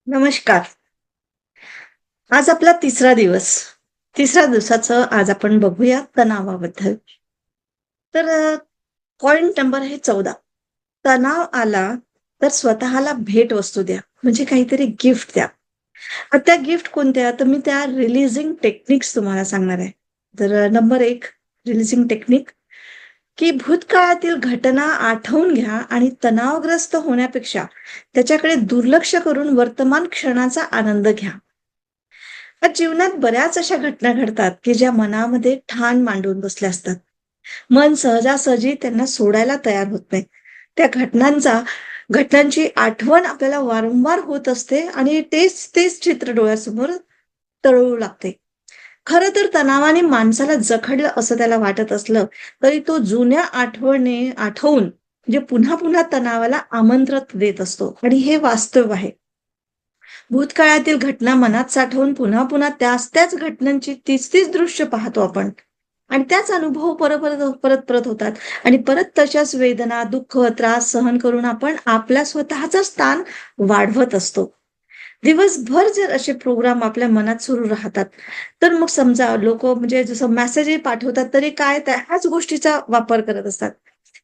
नमस्कार. आज आपला तिसरा दिवस. तिसऱ्या दिवसाचं आज आपण बघूया तणावाबद्दल. तर पॉइंट नंबर आहे 14. तणाव आला तर स्वतःला भेटवस्तू द्या. म्हणजे काहीतरी गिफ्ट द्या. त्या गिफ्ट कोणत्या? तर मी त्या रिलीजिंग टेक्निक्स तुम्हाला सांगणार आहे. तर नंबर 1 रिलीजिंग टेक्निक, की भूतकाळातील घटना आठवून घ्या आणि तणावग्रस्त होण्यापेक्षा त्याच्याकडे दुर्लक्ष करून वर्तमान क्षणाचा आनंद घ्या. जीवनात बऱ्याच अशा घटना घडतात, की ज्या मनामध्ये ठाण मांडून बसल्या असतात. मन सहजासहजी त्यांना सोडायला तयार होत नाही. त्या घटनांची आठवण आपल्याला वारंवार होत असते आणि तेच चित्र डोळ्यासमोर तरळू लागते. खरं तर तणावाने माणसाला जखडलं असं त्याला वाटत असलं, तरी तो जुन्या आठवणी आठवून म्हणजे पुन्हा-पुन्हा तणावाला आमंत्रण देत असतो आणि हे वास्तव आहे. भूतकाळातील घटना मनात साठवून पुन्हा-पुन्हा त्याच घटनांची तीच-तीच दृश्य पाहतो आपण आणि त्याच अनुभव परत-परत होतात आणि परत तशाच वेदना, दुःख, त्रास सहन करून आपण आपल्या स्वतःचं स्थान वाढवत असतो. दिवसभर जर असे प्रोग्राम आपल्या मनात सुरू राहतात, तर मग समजा लोकं म्हणजे जसं मेसेजही पाठवतात, तरी काय त्या ह्याच गोष्टीचा वापर करत असतात.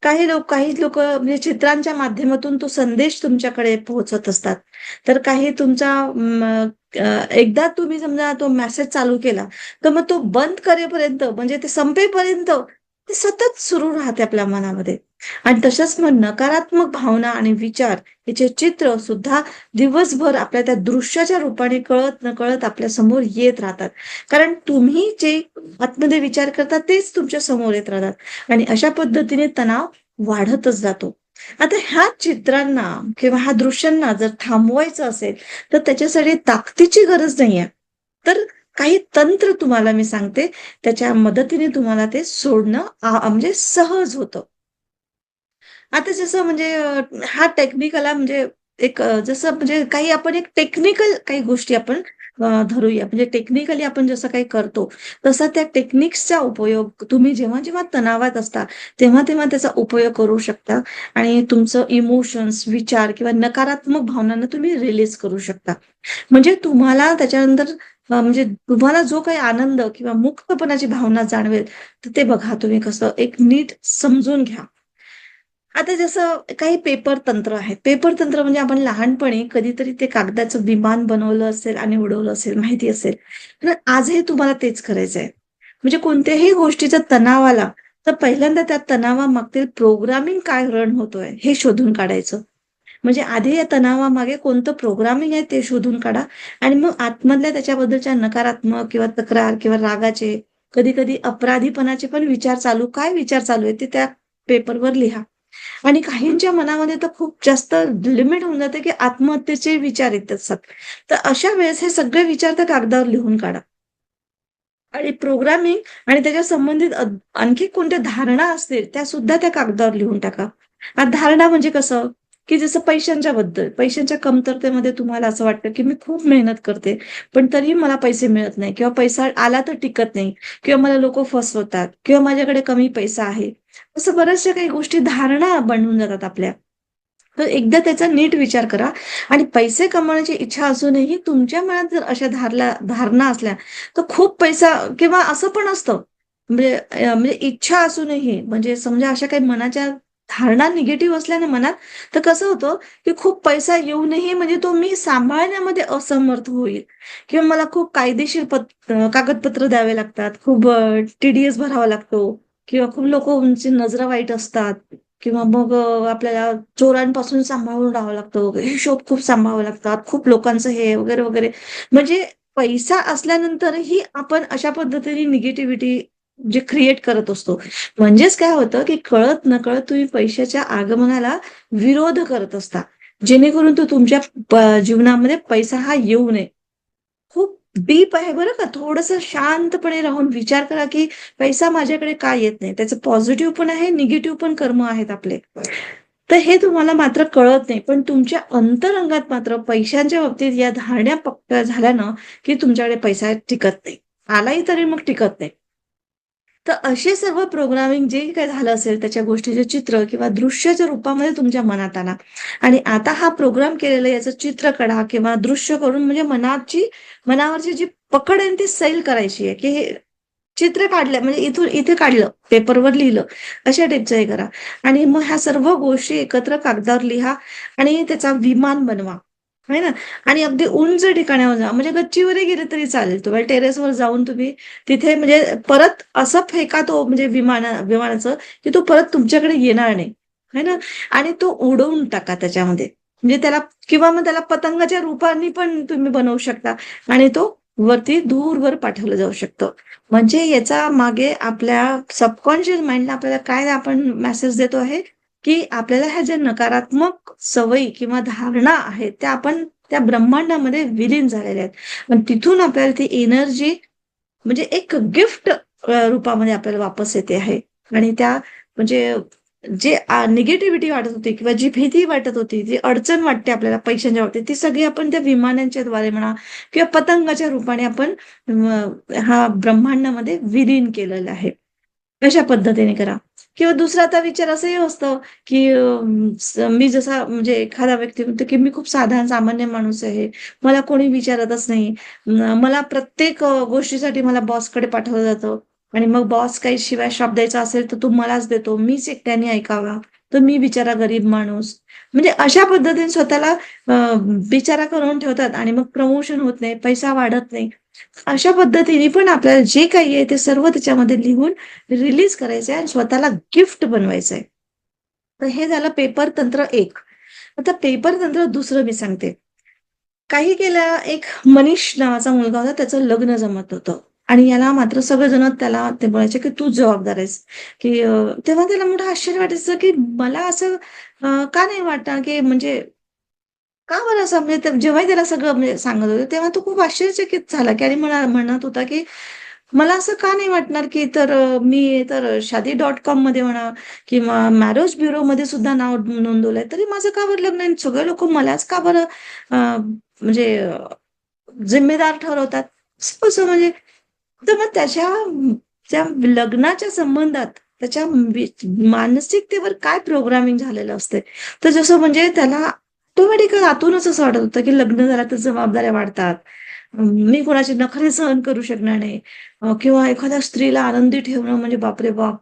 काही लोकं म्हणजे चित्रांच्या माध्यमातून तो संदेश तुमच्याकडे पोहोचवत असतात. तर काही तुमचा एकदा तुम्ही समजा तो मेसेज चालू केला, तर मग तो बंद करेपर्यंत म्हणजे ते संपेपर्यंत ते सतत सुरू राहते आपल्या मनामध्ये. आणि तसंच मग नकारात्मक भावना आणि विचार याचे चित्र सुद्धा दिवसभर आपल्या त्या दृश्याच्या रूपाने कळत-नकळत आपल्या समोर येत राहतात. कारण तुम्ही जे आतमध्ये विचार करता तेच तुमच्या समोर येत राहतात आणि अशा पद्धतीने तणाव वाढतच जातो. आता ह्या चित्रांना किंवा ह्या दृश्यांना जर थांबवायचं असेल, तर त्याच्यासाठी ताकदीची गरज नाहीये. तर काही तंत्र तुम्हाला मी सांगते, त्याच्या मदतीने तुम्हाला ते सोडणं म्हणजे सहज होतं. आता जसं म्हणजे हा टेक्निकला म्हणजे एक जसं म्हणजे काही आपण एक टेक्निकल काही गोष्टी आपण धरूया. म्हणजे टेक्निकली आपण जसं काही करतो, तसा त्या टेक्निक्सचा उपयोग तुम्ही जेव्हा-जेव्हा तणावात असता, तेव्हा-तेव्हा त्याचा उपयोग करू शकता आणि तुमचं इमोशन्स, विचार किंवा नकारात्मक भावनांना तुम्ही रिलीज करू शकता. म्हणजे तुम्हाला त्याच्यानंतर म्हणजे तुम्हाला जो काही आनंद किंवा मुक्तपणाची भावना जाणवेल, तर ते बघा तुम्ही कसं एक नीट समजून घ्या. आता जसं काही पेपर तंत्र आहेत. पेपर तंत्र म्हणजे आपण लहानपणी कधीतरी ते कागदाचं विमान बनवलं असेल आणि उडवलं असेल, माहिती असेल. तर आजही तुम्हाला तेच करायचंय. म्हणजे कोणत्याही गोष्टीचा तणाव आला, तर पहिल्यांदा त्या तणावामागील प्रोग्रामिंग काय रन होतोय, हे शोधून काढायचं. म्हणजे आधी या तणावामागे कोणतं प्रोग्रामिंग आहे ते शोधून काढा आणि मग आतमधल्या त्याच्याबद्दलच्या नकारात्मक किंवा तक्रार किंवा रागाचे, कधी-कधी अपराधीपणाचे पण काय विचार चालू आहे, ते त्या पेपरवर लिहा. आणि काहींच्या मनामध्ये तर खूप जास्त लिमिट होऊन जाते, की आत्महत्येचे विचार येत असतात. तर अशा वेळेस हे सगळे विचार त्या कागदावर लिहून काढा. आणि प्रोग्रामिंग आणि त्याच्या संबंधित आणखी कोणत्या धारणा असतील, त्यासुद्धा त्या कागदावर लिहून टाका. धारणा म्हणजे कसं, की जसं पैशांच्या कमतरतेमध्ये तुम्हाला असं वाटतं, की मी खूप मेहनत करते, पण तरीही मला पैसे मिळत नाही किंवा पैसा आला तर टिकत नाही किंवा मला लोकं फसवतात किंवा माझ्याकडे कमी पैसा आहे. असं बऱ्याचशा काही गोष्टी धारणा बनून जातात आपल्या. तर एकदा त्याचा नीट विचार करा आणि पैसे कमवण्याची इच्छा असूनही तुमच्या मनात जर अशा धारणा असल्या, तर खूप पैसा किंवा असं पण असतं, म्हणजे इच्छा असूनही म्हणजे समजा अशा काही मनाच्या धारणा निगेटिव्ह असल्या ना मनात, तर कसं होतं, की खूप पैसा येऊनही म्हणजे तो मी सांभाळण्यामध्ये असमर्थ होईल किंवा मला खूप कायदेशीर कागदपत्र द्यावे लागतात, खूप टी-डी-एस भरावा लागतो किंवा खूप लोकांची नजरा वाईट असतात. किंवा मग आपल्याला चोरांपासून सांभाळून राहावं लागतं, हिशोब खूप सांभाळावे लागतात, खूप लोकांचं हे वगैरे, वगैरे. म्हणजे पैसा असल्यानंतरही आपण अशा पद्धतीने निगेटिव्हिटी जे क्रिएट करत असतो. म्हणजेच काय होतं, की कळत-नकळत तुम्ही पैशाच्या आगमनाला विरोध करत असता. जेणेकरून तो तुमच्या जीवनामध्ये पैसा हा येऊ नये. खूप डीप आहे बरं का. थोडंसं शांतपणे राहून विचार करा, की पैसा माझ्याकडे का येत नाही? त्याचं पॉझिटिव्ह पण आहे, निगेटिव्ह पण कर्म आहेत आपले. तर हे तुम्हाला मात्र कळत नाही. पण तुमच्या अंतरंगात मात्र पैशांच्या बाबतीत या धारण्या पक्क्या झाल्या ना, की तुमच्याकडे पैसा टिकत नाही. आलाही तरी मग टिकत नाही. तर असे सर्व प्रोग्रामिंग जे काही झालं असेल त्याच्या गोष्टीचे चित्र किंवा दृश्याच्या रूपामध्ये तुमच्या मनात आला आणि आता हा प्रोग्राम केलेला याचं चित्र काढा किंवा दृश्य करून म्हणजे मनावरची जी पकड आहे ती सैल करायची आहे की हे चित्र काढलं म्हणजे इथून इथे काढलं पेपरवर लिहिलं अशा टाईपचं हे करा आणि मग ह्या सर्व गोष्टी एकत्र कागदावर लिहा आणि त्याचा विमान बनवा है ना. आणि अगदी उंच ठिकाणावर जा म्हणजे गच्चीवरही गेले तरी चालेल तुम्हाला टेरेसवर जाऊन तुम्ही तिथे म्हणजे परत असं फेका तो म्हणजे विमानाचं की तो परत तुमच्याकडे येणार नाही है ना. आणि तो उडवून टाका त्याच्यामध्ये म्हणजे त्याला किंवा मग त्याला पतंगाच्या रूपाने पण तुम्ही बनवू शकता आणि तो वरती दूरवर पाठवलं जाऊ शकतं. म्हणजे याचा मागे आपल्या सबकॉन्शियस माइंडला आपल्याला काय आपण मेसेज देतो आहे की आपल्याला ह्या ज्या नकारात्मक सवयी किंवा धारणा आहेत त्या आपण त्या ब्रह्मांडामध्ये विलीन झालेल्या आहेत. पण तिथून आपल्याला ती एनर्जी म्हणजे एक गिफ्ट रूपामध्ये आपल्याला वापस येते आहे. आणि त्या म्हणजे जे निगेटिव्हिटी वाटत होती किंवा जी भीती वाटत होती, जी अडचण वाटते आपल्याला पैशांच्या बाबतीत, ती सगळी आपण त्या विमानांच्या द्वारे म्हणा किंवा पतंगाच्या रूपाने आपण हा ब्रह्मांडामध्ये विलीन केलेला आहे. अशा पद्धतीने करा. किंवा दुसरा आता विचार असंही असतं, की मी जसा म्हणजे एखादा व्यक्ती म्हणतो, की मी खूप साधारण सामान्य माणूस आहे. मला कोणी विचारतच नाही. मला प्रत्येक गोष्टीसाठी मला बॉसकडे पाठवलं जातं आणि मग बॉस काही शिवाय शाप द्यायचा असेल, तर तो मलाच देतो. मीच एकट्याने ऐकावा. तर मी बिचारा गरीब माणूस. म्हणजे अशा पद्धतीने स्वतःला बिचारा करून ठेवतात आणि मग प्रमोशन होत नाही, पैसा वाढत नाही. अशा पद्धतीने पण आपल्याला जे काही आहे ते सर्व त्याच्यामध्ये लिहून रिलीज करायचंय आणि स्वतःला गिफ्ट बनवायचंय. तर हे झालं पेपर तंत्र 1. आता पेपर तंत्र दुसरं मी सांगते. काही गेल्या एक मनीष नावाचा मुलगा होता, त्याचं लग्न जमत होतं आणि याला मात्र सगळेजण त्याला ते म्हणायचे, की "तूच जबाबदार आहेस." की तेव्हा त्याला मोठं आश्चर्य वाटायचं, की मला असं का नाही वाटणार, की म्हणजे का बरं असं म्हणजे जेव्हाही त्याला सगळं म्हणजे सांगत होते, तेव्हा तो खूप आश्चर्यचकित झाला, की आणि म्हणत होता, की मला असं का नाही वाटणार, की तर मी तर शादी.com मध्ये म्हणा किंवा मॅरेज ब्युरोमध्ये सुद्धा नाव नोंदवलंय, तरी माझं का बरं लग्न नाही? सगळे लोकं मलाच का बरं म्हणजे जिम्मेदार ठरवतात? असं म्हणजे तर मग त्या लग्नाच्या संबंधात त्याच्या मानसिकतेवर काय प्रोग्रामिंग झालेलं असते. तर जसं म्हणजे त्याला ऑटोमॅटिकली आतूनच असं वाटत होतं, की लग्न झालं तर जबाबदाऱ्या वाढतात. मी कोणाची नखरे सहन करू शकणार नाही. किंवा एखाद्या स्त्रीला आनंदी ठेवणं म्हणजे बापरे बाप!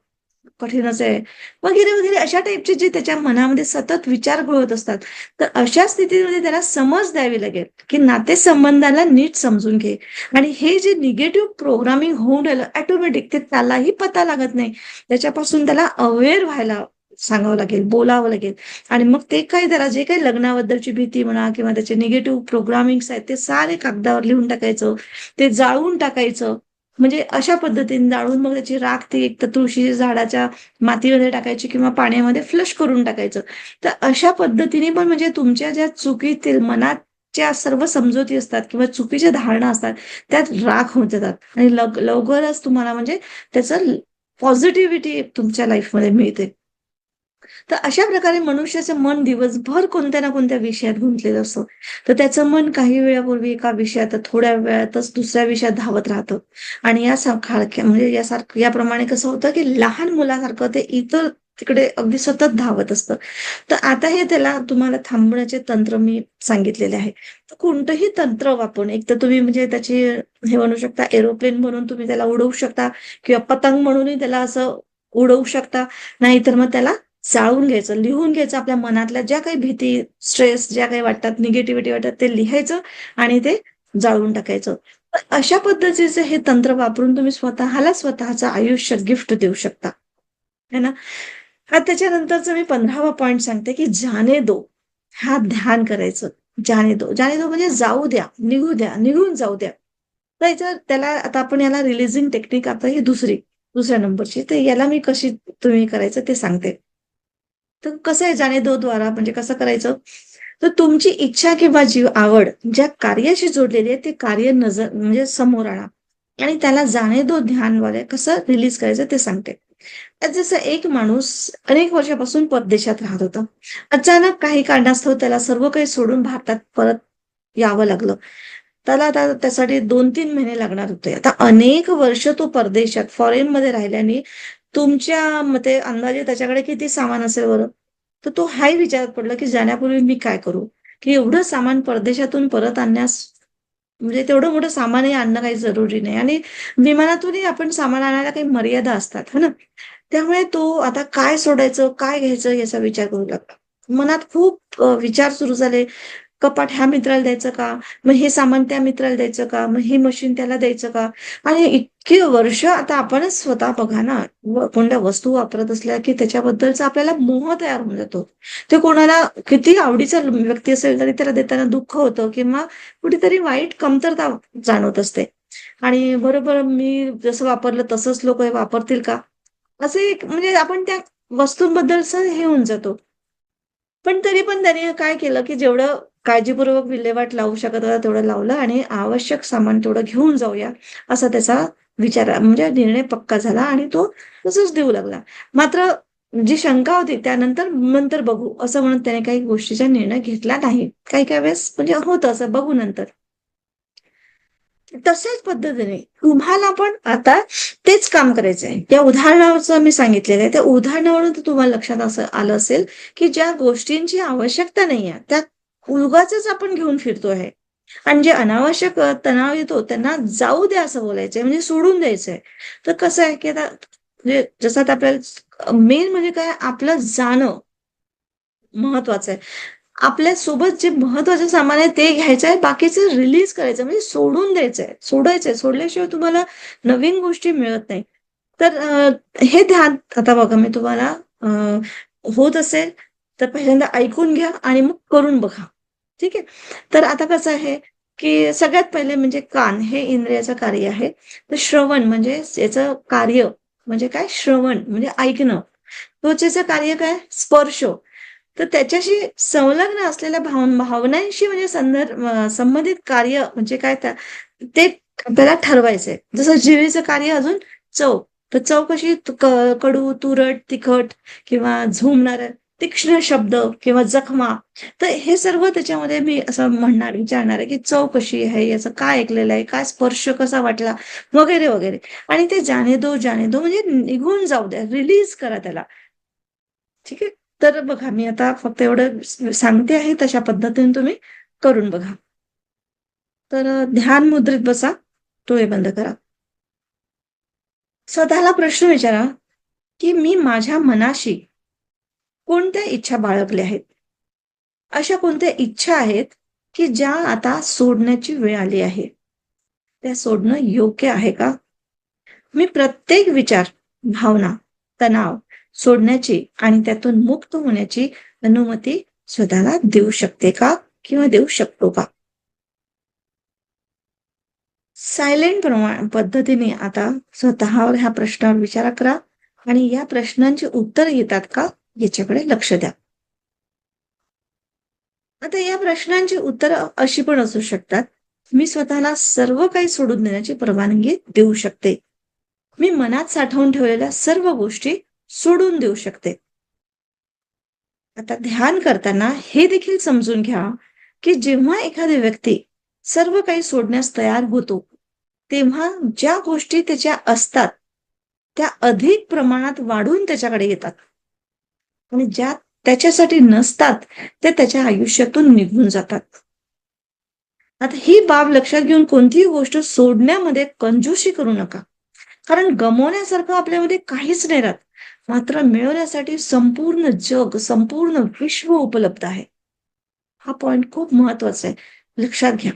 कठीणच आहे. वगैरे, वगैरे अशा टाईपचे जे त्याच्या मनामध्ये सतत विचार घोळत असतात. तर अशा स्थितीमध्ये त्याला समज द्यावी लागेल, की नातेसंबंधाला नीट समजून घे. आणि हे जे निगेटिव्ह प्रोग्रामिंग होऊन राहिलं ऑटोमॅटिक ते त्यालाही पता लागत नाही. त्याच्यापासून त्याला अवेअर व्हायला सांगावं लागेल, बोलावं लागेल. आणि मग ते काही त्याला जे काही लग्नाबद्दलची भीती म्हणा किंवा त्याचे निगेटिव्ह प्रोग्रामिंग्स आहेत ते सारे कागदावर लिहून टाकायचं. ते जाळून टाकायचं. म्हणजे अशा पद्धतीने जाळून मग त्याची राख ती एक तर तुळशीच्या झाडाच्या मातीमध्ये टाकायची किंवा पाण्यामध्ये फ्लश करून टाकायचं. तर अशा पद्धतीने पण म्हणजे तुमच्या ज्या चुकीतील मनाच्या सर्व समजुती असतात किंवा चुकीच्या धारणा असतात, त्यात राख होत जातात आणि लवकरच तुम्हाला म्हणजे त्याचं पॉझिटिव्हिटी तुमच्या लाईफमध्ये मिळते. तर अशा प्रकारे मनुष्याचं मन दिवसभर कोणत्या ना कोणत्या विषयात गुंतलेलं असतं. तर त्याचं मन काही वेळापूर्वी एका विषयात, थोड्या वेळातच दुसऱ्या विषयात धावत राहतं. आणि म्हणजे याप्रमाणे कसं होतं, की लहान मुलासारखं ते इतर तिकडे अगदी सतत धावत असतं. तर आता हे त्याला तुम्हाला थांबवण्याचे तंत्र मी सांगितलेले आहे. तर कोणतंही तंत्र वापरून एक तर तुम्ही म्हणजे त्याची हे म्हणू शकता एरोप्लेन बनवून तुम्ही त्याला उडवू शकता किंवा पतंग म्हणूनही त्याला असं उडवू शकता. नाहीतर मग त्याला जाळून घ्यायचं, लिहून घ्यायचं आपल्या मनातल्या ज्या काही भीती, स्ट्रेस ज्या काही वाटतात, निगेटिव्हिटी वाटतात ते लिहायचं आणि ते जाळून टाकायचं. तर अशा पद्धतीचे हे तंत्र वापरून तुम्ही स्वतःला स्वतःचं आयुष्य गिफ्ट देऊ शकता. है ना? त्याच्यानंतरचं मी 15वा पॉइंट सांगते, की जाने दो. हा ध्यान करायचं. जाने दो. जाने दो म्हणजे जाऊ द्या, निघू द्या, निघून जाऊ द्या. तर त्याला आता आपण याला रिलीजिंग टेक्निक आता ही दुसऱ्या नंबरची. तर याला मी कशी तुम्ही करायचं ते सांगते. तर कसं आहे जाने दो द्वारा म्हणजे कसं करायचं? तर तुमची इच्छा किंवा आवड ज्या कार्याशी जोडलेली आहे ते कार्य नजर म्हणजे समोर आणा आणि त्याला जाने दो ध्यानद्वारे कसं रिलीज करायचं ते सांगते. जसं एक माणूस अनेक वर्षापासून परदेशात राहत होता. अचानक काही कारणास्तव त्याला सर्व काही सोडून भारतात परत यावं लागलं. त्याला आता त्यासाठी 2-3 महिने लागणार होते. आता अनेक वर्ष तो परदेशात फॉरेनमध्ये राहिल्याने तुमच्या मते अंदाजे त्याच्याकडे किती सामान असेल बरं? तर तो हाही विचारात पडला, की जाण्यापूर्वी मी काय करू? की एवढं सामान परदेशातून परत आणण्यास म्हणजे तेवढं मोठं सामानही आणणं काही जरुरी नाही आणि विमानातूनही आपण सामान आणायला काही मर्यादा असतात, है ना? त्यामुळे तो आता काय सोडायचं, काय घ्यायचं याचा विचार करू लागला. मनात खूप विचार सुरू झाले. कपाट ह्या मित्राला द्यायचं का? मग हे सामान त्या मित्राला द्यायचं का? मग हे मशीन त्याला द्यायचं का? आणि इतकी वर्ष आता आपणच स्वतः बघा ना, कोणत्या वस्तू वापरत असल्या, की त्याच्याबद्दलचा आपल्याला मोह तयार होऊन जातो. ते कोणाला किती आवडीचा व्यक्ती असेल तरी त्याला देताना दुःख होतं किंवा कुठेतरी वाईट कमतरता जाणवत असते. आणि बरोबर मी जसं वापरलं तसंच लोकं हे वापरतील का? असं एक म्हणजे आपण त्या वस्तूंबद्दलचं हे होऊन जातो. पण तरी पण त्याने काय केलं, की जेवढं काळजीपूर्वक विल्हेवाट लावू शकत होता तेवढं लावलं आणि आवश्यक सामान तेवढं घेऊन जाऊया, असा त्याचा विचार म्हणजे निर्णय पक्का झाला आणि तो तसंच देऊ लागला. मात्र जी शंका होती त्यानंतर नंतर बघू असं म्हणून त्याने काही गोष्टीचा निर्णय घेतला नाही. काही-काही वेळेस म्हणजे होतं असं बघू नंतर. तशाच पद्धतीने तुम्हाला पण आता तेच काम करायचं आहे. त्या उदाहरणाचं मी सांगितलेलं आहे. त्या उदाहरणावरून तर तुम्हाला लक्षात असं आलं असेल, की ज्या गोष्टींची आवश्यकता नाहीये, त्या उगाचच आपण घेऊन फिरतो आहे. आणि जे अनावश्यक तणाव येतो त्यांना जाऊ द्या असं बोलायचंय, म्हणजे सोडून द्यायचंय. तर कसं आहे, की आता म्हणजे जसं आता आपल्याला मेन म्हणजे काय आपलं जाणं महत्वाचं आहे. आपल्यासोबत जे महत्त्वाचं सामान आहे ते घ्यायचं आहे, बाकीचं रिलीज करायचं म्हणजे सोडून द्यायचंय, सोडायचंय. सोडल्याशिवाय तुम्हाला नवीन गोष्टी मिळत नाही. तर हे ध्यान आता बघा मी तुम्हाला होत असेल तर पहिल्यांदा ऐकून घ्या आणि मग करून बघा. ठीक आहे. तर आता कसं आहे, की सगळ्यात पहिले म्हणजे कान हे इंद्रियाचं कार्य आहे. तर श्रवण म्हणजे याचं कार्य म्हणजे काय? श्रवण म्हणजे ऐकणं. त्वचेचं कार्य काय? स्पर्श. तर त्याच्याशी संलग्न असलेल्या भावनांशी म्हणजे संबंधित कार्य म्हणजे काय ते आपल्याला ठरवायचंय. जसं जिभेचं कार्य अजून चव. तर चव कशी कडू, तुरट, तिखट किंवा झुंबणारं तीक्ष्ण शब्द किंवा जखमा. तर हे सर्व त्याच्यामध्ये मी असं विचारणार आहे, की चव कशी आहे? याचं काय ऐकलेलं आहे? काय स्पर्श कसा वाटला? वगैरे, वगैरे. आणि ते जाने दो म्हणजे निघून जाऊ द्या. रिलीज करा त्याला. ठीक आहे. तर बघा मी आता फक्त एवढं सांगते आहे तशा पद्धतीने तुम्ही करून बघा. तर ध्यान मुद्रित बसा. डोळे बंद करा. स्वतःला प्रश्न विचारा, की मी माझ्या मनाशी कोणत्या इच्छा बाळगल्या आहेत? अशा कोणत्या इच्छा आहेत, की ज्या आता सोडण्याची वेळ आली आहे? त्या सोडणं योग्य आहे का? मी प्रत्येक विचार, भावना, तणाव सोडण्याची आणि त्यातून मुक्त होण्याची अनुमती स्वतःला देऊ शकते का? किंवा देऊ शकतो का? सायलेंट पद्धतीने आता स्वतःवर ह्या प्रश्नावर विचार करा आणि या प्रश्नांची उत्तर येतात का? याच्याकडे लक्ष द्या. आता या प्रश्नांची उत्तरं अशी पण असू शकतात. मी स्वतःला सर्व काही सोडून देण्याची परवानगी देऊ शकते. मी मनात साठवून ठेवलेल्या सर्व गोष्टी सोडून देऊ शकते. आता ध्यान करताना हे देखील समजून घ्या, की जेव्हा एखादी व्यक्ती सर्व काही सोडण्यास तयार होतो, तेव्हा ज्या गोष्टी त्याच्या असतात, त्या अधिक प्रमाणात वाढून त्याच्याकडे येतात आणि ज्या त्याच्यासाठी नसतात, त्या त्याच्या आयुष्यातून निघून जातात. आता ही बाब लक्षात घेऊन कोणतीही गोष्ट सोडण्यामध्ये कंजूसी करू नका. कारण गमावण्यासारखं आपल्यामध्ये काहीच नाही राहत. मात्र मिळवण्यासाठी संपूर्ण जग, संपूर्ण विश्व उपलब्ध आहे. हा पॉइंट खूप महत्वाचा आहे. लक्षात घ्या.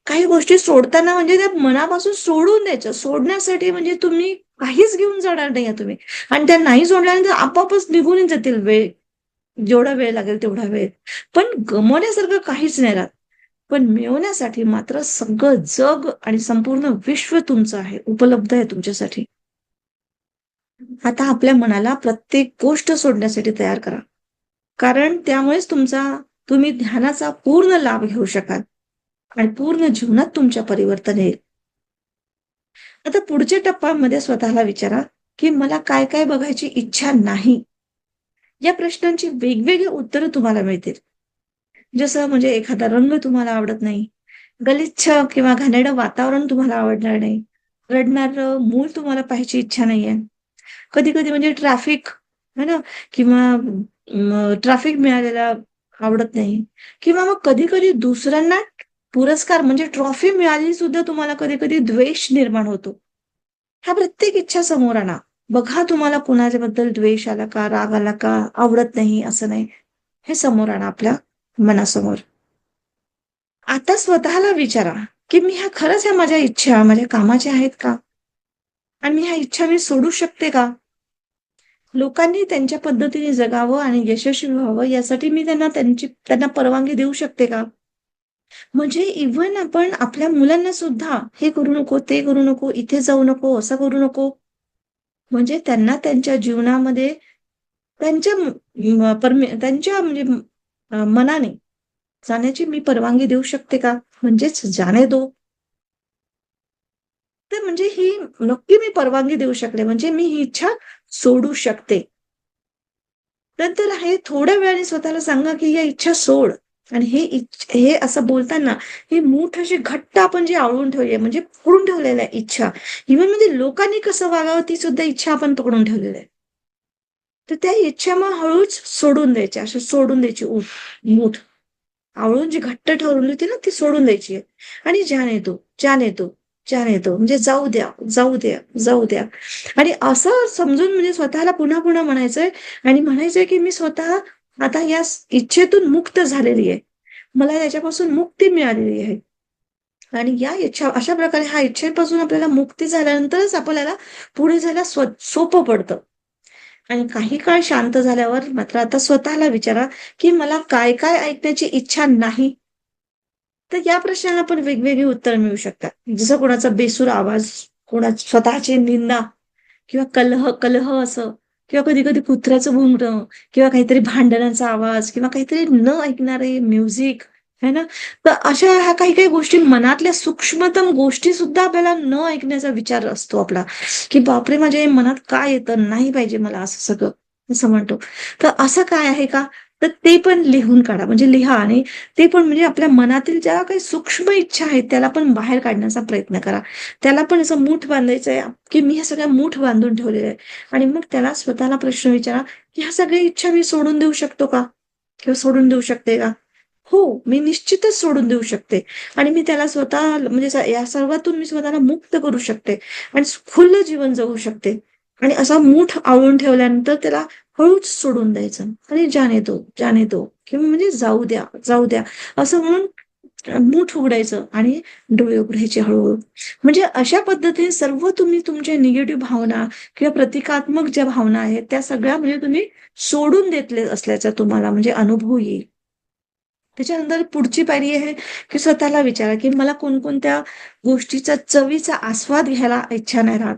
काही गोष्टी सोडताना म्हणजे त्या मनापासून सोडून द्यायच्या. सोडण्यासाठी म्हणजे तुम्ही काहीच घेऊन जाणार नाहीये तुम्ही आणि त्या नाही सोडल्यानंतर आपोआपच निघून जातील वेळ. जेवढा वेळ लागेल तेवढा वेळ. पण गमावण्यासारखं काहीच नाही राहत. पण मिळवण्यासाठी मात्र सगळं जग आणि संपूर्ण विश्व तुमचं आहे, उपलब्ध आहे तुमच्यासाठी. आता आपल्या मनाला प्रत्येक गोष्ट सोडण्यासाठी तयार करा. कारण त्यामुळेच तुम्ही ध्यानाचा पूर्ण लाभ घेऊ शकाल आणि पूर्ण जीवनात तुमच्या परिवर्तन येईल. आता पुढच्या टप्प्यामध्ये स्वतःला विचारा, की मला काय-काय बघायची इच्छा नाही? या प्रश्नांची वेगवेगळी उत्तरं तुम्हाला मिळतील. जसं म्हणजे एखादा रंग तुम्हाला आवडत नाही गलिच्छ किंवा घाणेरडं वातावरण तुम्हाला आवडणार नाही. रडणारं मूल तुम्हाला पाहायची इच्छा नाहीये. कधी-कधी म्हणजे ट्रॅफिक है ना किंवा ट्रॅफिक मिळालेला आवडत नाही किंवा मग कधी-कधी दुसऱ्यांना पुरस्कार म्हणजे ट्रॉफी मिळाली सुद्धा तुम्हाला कधी-कधी द्वेष निर्माण होतो. ह्या प्रत्येक इच्छा समोर आणा. बघा तुम्हाला कुणाच्याबद्दल द्वेष आला का, राग आला का, आवडत नाही असं नाही. हे समोर आणा आपल्या मनासमोर. आता स्वतःला विचारा, की मी खरंच ह्या माझ्या इच्छा माझ्या कामाच्या आहेत का? आणि मी ह्या इच्छा सोडू शकते का? लोकांनी त्यांच्या पद्धतीने जगावं आणि यशस्वी व्हावं यासाठी मी त्यांना परवानगी देऊ शकते का? म्हणजे इव्हन आपण आपल्या मुलांना सुद्धा हे करू नको, ते करू नको, इथे जाऊ नको, असं करू नको. म्हणजे त्यांना त्यांच्या जीवनामध्ये त्यांच्या त्यांच्या म्हणजे मनाने जाण्याची मी परवानगी देऊ शकते का? म्हणजेच जाने दो. तर म्हणजे ही नक्की मी परवानगी देऊ शकले, म्हणजे मी ही इच्छा सोडू शकते. नंतर हे थोड्या वेळाने स्वतःला सांगा, की या इच्छा सोड आणि हे असं बोलताना ही मूठ अशी घट्ट आपण जी आवळून ठेवली आहे, म्हणजे पकडून ठेवलेल्या आहे इच्छा. इव्हन म्हणजे लोकांनी कसं वागावं ती सुद्धा इच्छा आपण पकडून ठेवलेली आहे. तर त्या इच्छा मग हळूच सोडून द्यायच्या, अशी सोडून द्यायची मूठ. आवळून जी घट्ट ठरवली होती ना, ती सोडून द्यायची आहे. आणि जाने दो, जाने दो, जाने दो. म्हणजे जाऊ द्या, जाऊ द्या, जाऊ द्या. आणि असं समजून म्हणजे स्वतःला पुन्हा-पुन्हा म्हणायचंय आणि म्हणायचंय, की मी स्वतः आता या इच्छेतून मुक्त झालेली आहे. मला याच्यापासून मुक्ती मिळालेली आहे. आणि या इच्छा अशा प्रकारे ह्या इच्छेपासून आपल्याला मुक्ती झाल्यानंतरच आपल्याला पुढे जायला सोपं पडतं. आणि काही काळ शांत झाल्यावर मात्र आता स्वतःला विचारा, की मला काय-काय ऐकण्याची इच्छा नाही? तर या प्रश्नाला पण वेगवेगळी उत्तरं मिळू शकतात. जसं कोणाचा बेसूर आवाज, स्वतःची निंदा किंवा कलह असं किंवा कधी-कधी कुत्र्याचं भुंकणं किंवा काहीतरी भांडणाचा आवाज किंवा काहीतरी न ऐकणारे म्युझिक, है ना? तर अशा ह्या काही-काही गोष्टी मनातल्या सूक्ष्मतम गोष्टी सुद्धा आपल्याला न ऐकण्याचा विचार असतो आपला, की बापरे! माझ्या मनात काय येतं? नाही पाहिजे मला असं सगळं, असं म्हणतो. तर असं काय आहे का? तर ते पण लिहून काढा. म्हणजे लिहा आणि ते पण म्हणजे आपल्या मनातील ज्या काही सूक्ष्म इच्छा आहेत, त्याला पण बाहेर काढण्याचा प्रयत्न करा. त्याला पण असं मूठ बांधायचं आहे, की मी ह्या सगळ्या मूठ बांधून ठेवलेल्या आहे. आणि मग त्याला स्वतःला प्रश्न विचारा, की ह्या सगळ्या इच्छा मी सोडून देऊ शकतो का? किंवा सोडून देऊ शकते का? हो, मी निश्चितच सोडून देऊ शकते. आणि मी त्याला स्वतः म्हणजे या सर्वातून मी स्वतःला मुक्त करू शकते आणि खुलं जीवन जगू शकते. आणि असा मूठ आवळून ठेवल्यानंतर त्याला हळूच सोडून द्यायचं. आणि जाने दो, जाने दो किंवा म्हणजे जाऊ द्या, जाऊ द्या असं म्हणून मूठ उघडायचं आणि डोळे उघडायचे हळू-हळू. म्हणजे अशा पद्धतीने सर्व तुम्ही तुमच्या निगेटिव्ह भावना किंवा प्रतिकात्मक ज्या भावना आहेत, त्या सगळ्या म्हणजे तुम्ही सोडून देतले असल्याचा तुम्हाला म्हणजे अनुभव येईल. त्याच्यानंतर पुढची पायरी आहे, की स्वतःला विचारा, की मला कोणकोणत्या गोष्टीचा चवीचा आस्वाद घ्यायला इच्छा नाही राहत.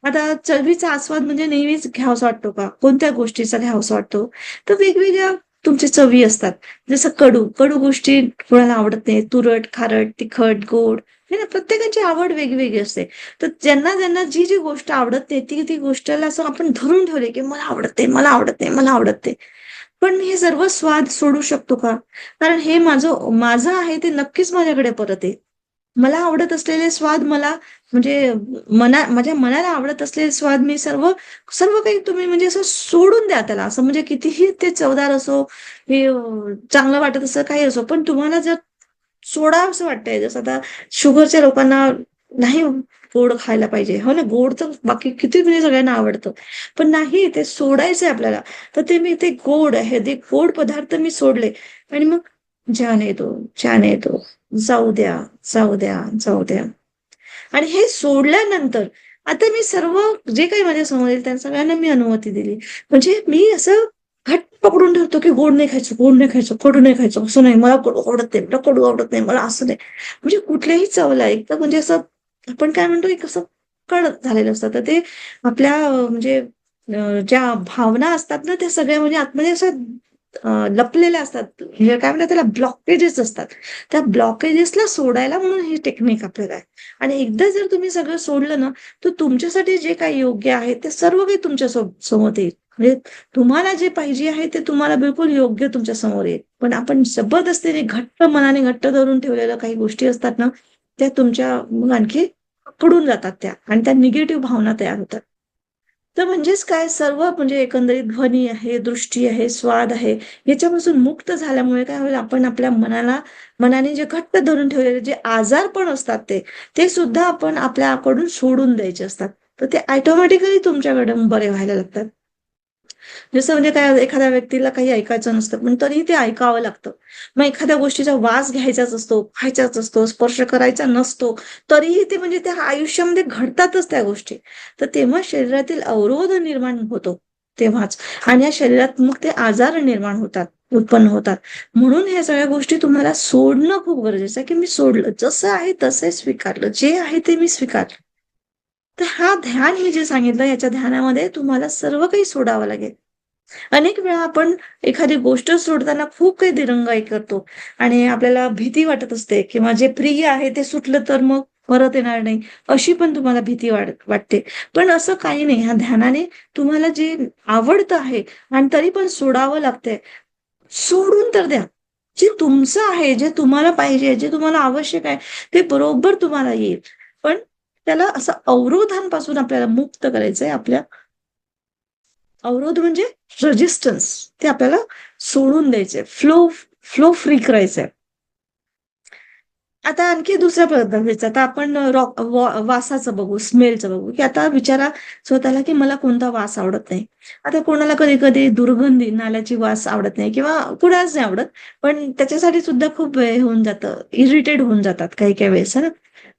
आता चवीचा आस्वाद म्हणजे नेहमीच घ्यावासा वाटतो का? कोणत्या गोष्टीचा घ्यावासा वाटतो? तर वेगवेगळ्या तुमच्या चवी असतात. जसं कडू, कडू गोष्टी कोणाला आवडत नाही. तुरट, खारट, तिखट, गोड हे ना प्रत्येकाची आवड वेगवेगळी असते. तर ज्यांना जी गोष्ट आवडत नाही, ती गोष्टीला असं आपण धरून ठेवले, की मला आवडत नाही, मला आवडत नाही, मला आवडत नाही. पण मी हे सर्व स्वाद सोडू शकतो का? कारण हे माझं आहे ते नक्कीच माझ्याकडे परत येईल. मला आवडत असलेले स्वाद मला म्हणजे माझ्या मनाला आवडत असलेले स्वाद मी सर्व सर्व काही तुम्ही म्हणजे असं सोडून द्या त्याला. असं म्हणजे कितीही ते चवदार असो, हे चांगलं वाटत असं काही असो, पण तुम्हाला जर सोडावसं वाटतंय, जसं आता शुगरच्या लोकांना नाही गोड खायला पाहिजे. हो ना, गोड तर बाकी किती म्हणजे सगळ्यांना आवडतं. पण नाही ते सोडायचंय आपल्याला. तर ते मी ते गोड आहे, ते गोड पदार्थ मी सोडले आणि मग जाने दो, जाने दो. जाऊ द्या, जाऊ द्या, जाऊ द्या. आणि हे सोडल्यानंतर आता मी सर्व जे काही माझ्यासमोर येईल त्या सगळ्यांना मी अनुमती दिली. म्हणजे मी असं घट्ट पकडून ठेवतो, की गोड नाही खायचं, गोड नाही खायचं, कडू नाही खायचं, असं नाही, मला कडू आवडत नाही, मला कडू आवडत नाही, मला असं नाही. म्हणजे कुठल्याही चवला एकदम म्हणजे असं आपण काय म्हणतो एक असं कडक झालेलं असतं. तर ते आपल्या म्हणजे ज्या भावना असतात ना, त्या सगळ्या म्हणजे आतमध्ये असं लपलेल्या असतात. म्हणजे काय म्हणतात त्याला ब्लॉकेजेस असतात. त्या ब्लॉकेजेसला सोडायला म्हणून ही टेक्निक आपल्याला आहे. आणि एकदा जर तुम्ही सगळं सोडलं ना, तर तुमच्यासाठी जे काही योग्य आहे, ते सर्व काही तुमच्या सोबत येईल. म्हणजे तुम्हाला जे पाहिजे आहे ते तुम्हाला बिलकुल योग्य तुमच्या समोर येईल. पण आपण जबरदस्तीने घट्ट मनाने घट्ट धरून ठेवलेल्या काही गोष्टी असतात ना, त्या तुमच्या मग आणखी पकडून जातात त्या आणि त्या निगेटिव्ह भावना तयार होतात. तर म्हणजेच काय सर्व म्हणजे एकंदरीत ध्वनी आहे, दृष्टी आहे, स्वाद आहे, याच्यापासून मुक्त झाल्यामुळे काय होईल आपण आपल्या मनाने जे घट्ट धरून ठेवलेले जे आजारपण असतात ते सुद्धा आपण आपल्याकडून सोडून द्यायचे असतात. तर ते ऑटोमॅटिकली तुमच्याकडून बरे व्हायला लागतात. जसं म्हणजे काय एखाद्या व्यक्तीला काही ऐकायचं नसतं, पण तरीही ते ऐकावं लागतं. मग एखाद्या गोष्टीचा वास घ्यायचाच असतो, खायचाच असतो, स्पर्श करायचा नसतो, तरीही ते म्हणजे त्या आयुष्यामध्ये घडतातच त्या गोष्टी. तर तेव्हा शरीरातील अवरोध निर्माण होतो तेव्हाच आणि या शरीरात मग ते आजार निर्माण होतात, उत्पन्न होतात. म्हणून ह्या सगळ्या गोष्टी तुम्हाला सोडणं खूप गरजेचं आहे, की मी सोडलं. जसं आहे तसं स्वीकारलं. जे आहे ते मी स्वीकारलं. तर हा ध्यान मी जे सांगितलं याच्या ध्यानामध्ये तुम्हाला सर्व काही सोडावं लागेल. अनेक वेळा आपण एखादी गोष्ट सोडताना खूप काही दिरंगाई करतो आणि आपल्याला भीती वाटत असते किंवा जे प्रिय आहे ते सुटलं तर मग परत येणार नाही, अशी पण तुम्हाला भीती वाटते. पण असं काही नाही. ह्या ध्यानाने तुम्हाला जे आवडतं आहे आणि तरी पण सोडावं लागतंय, सोडून तर द्या. जे तुमचं आहे, जे तुम्हाला पाहिजे, जे तुम्हाला आवश्यक आहे, ते बरोबर तुम्हाला येईल. पण त्याला असं अवरोधांपासून आपल्याला मुक्त करायचंय. अवरोध म्हणजे रेजिस्टन्स ते आपल्याला सोडून द्यायचे. फ्लो फ्लो फ्री करायचंय. आता आणखी दुसऱ्या पद्धतीचं आता आपण वासाचं बघू, स्मेलचं बघू, की आता विचारा स्वतःला, की मला कोणता वास आवडत नाही. आता कोणाला कधी-कधी दुर्गंधी नाल्याची वास आवडत नाही किंवा कुणालाच नाही आवडत. पण त्याच्यासाठी सुद्धा खूप हे होऊन जातं, इरिटेट होऊन जातात काही-काही वेळेस है ना.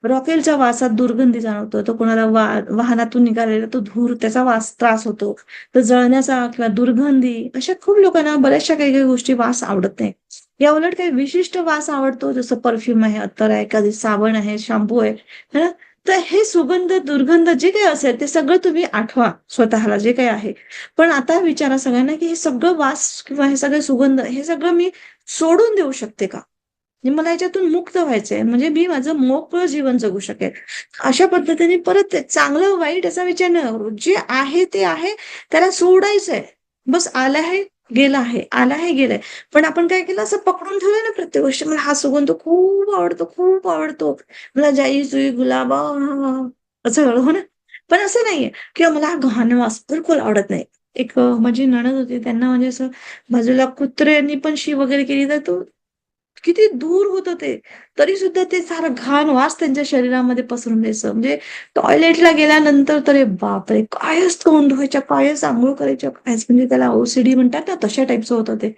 रॉकेलच्या वासात दुर्गंधी जाणवतो. तर कोणाला वाहनातून निघालेला तो धूर त्याचा वास त्रास होतो. तर जळण्याचा किंवा दुर्गंधी अशा खूप लोकांना बऱ्याचशा काही-काही गोष्टी वास आवडत नाही. या उलट काही विशिष्ट वास आवडतो जसं परफ्यूम आहे, अत्तर आहे, एखादी साबण आहे, शॅम्पू आहे, है ना? तर हे सुगंध, दुर्गंध जे काही असेल ते सगळं तुम्ही आठवा स्वतःला जे काही आहे. पण आता विचारा सगळ्यांना, की हे सगळं वास किंवा हे सगळे सुगंध हे सगळं मी सोडून देऊ शकते का? म्हणजे मला याच्यातून मुक्त व्हायचंय म्हणजे मी माझं मोकळं जीवन जगू शकेल. अशा पद्धतीने परत ते चांगलं वाईट याचा विचार नाही करू. जे आहे ते आहे, त्याला सोडायचंय. बस आलं आहे, गेलं आहे, आलं आहे, गेलंय. पण आपण काय केलं असं पकडून ठेवलंय ना प्रत्येक गोष्ट. मला हा सुगंध खूप आवडतो, खूप आवडतो. मला जाई-जुई, गुलाब असं हो ना. पण असं नाहीये किंवा मला हा घाण वास बिलकुल आवडत नाही. एक माझी नणंद होती त्यांना म्हणजे असं बाजूला कुत्र्यांनी पण शी वगैरे केली तर तो किती दूर होतं ते. तरी सुद्धा ते सारं घाण वास त्यांच्या शरीरामध्ये पसरून द्यायचं. म्हणजे टॉयलेटला गेल्यानंतर तर हे बापरे! कायच तोंड धुवायच्या, कायच अंघोळ करायच्या, कायच म्हणजे त्याला ओसीडी म्हणतात ना, तशा टाईपचं होतं ते.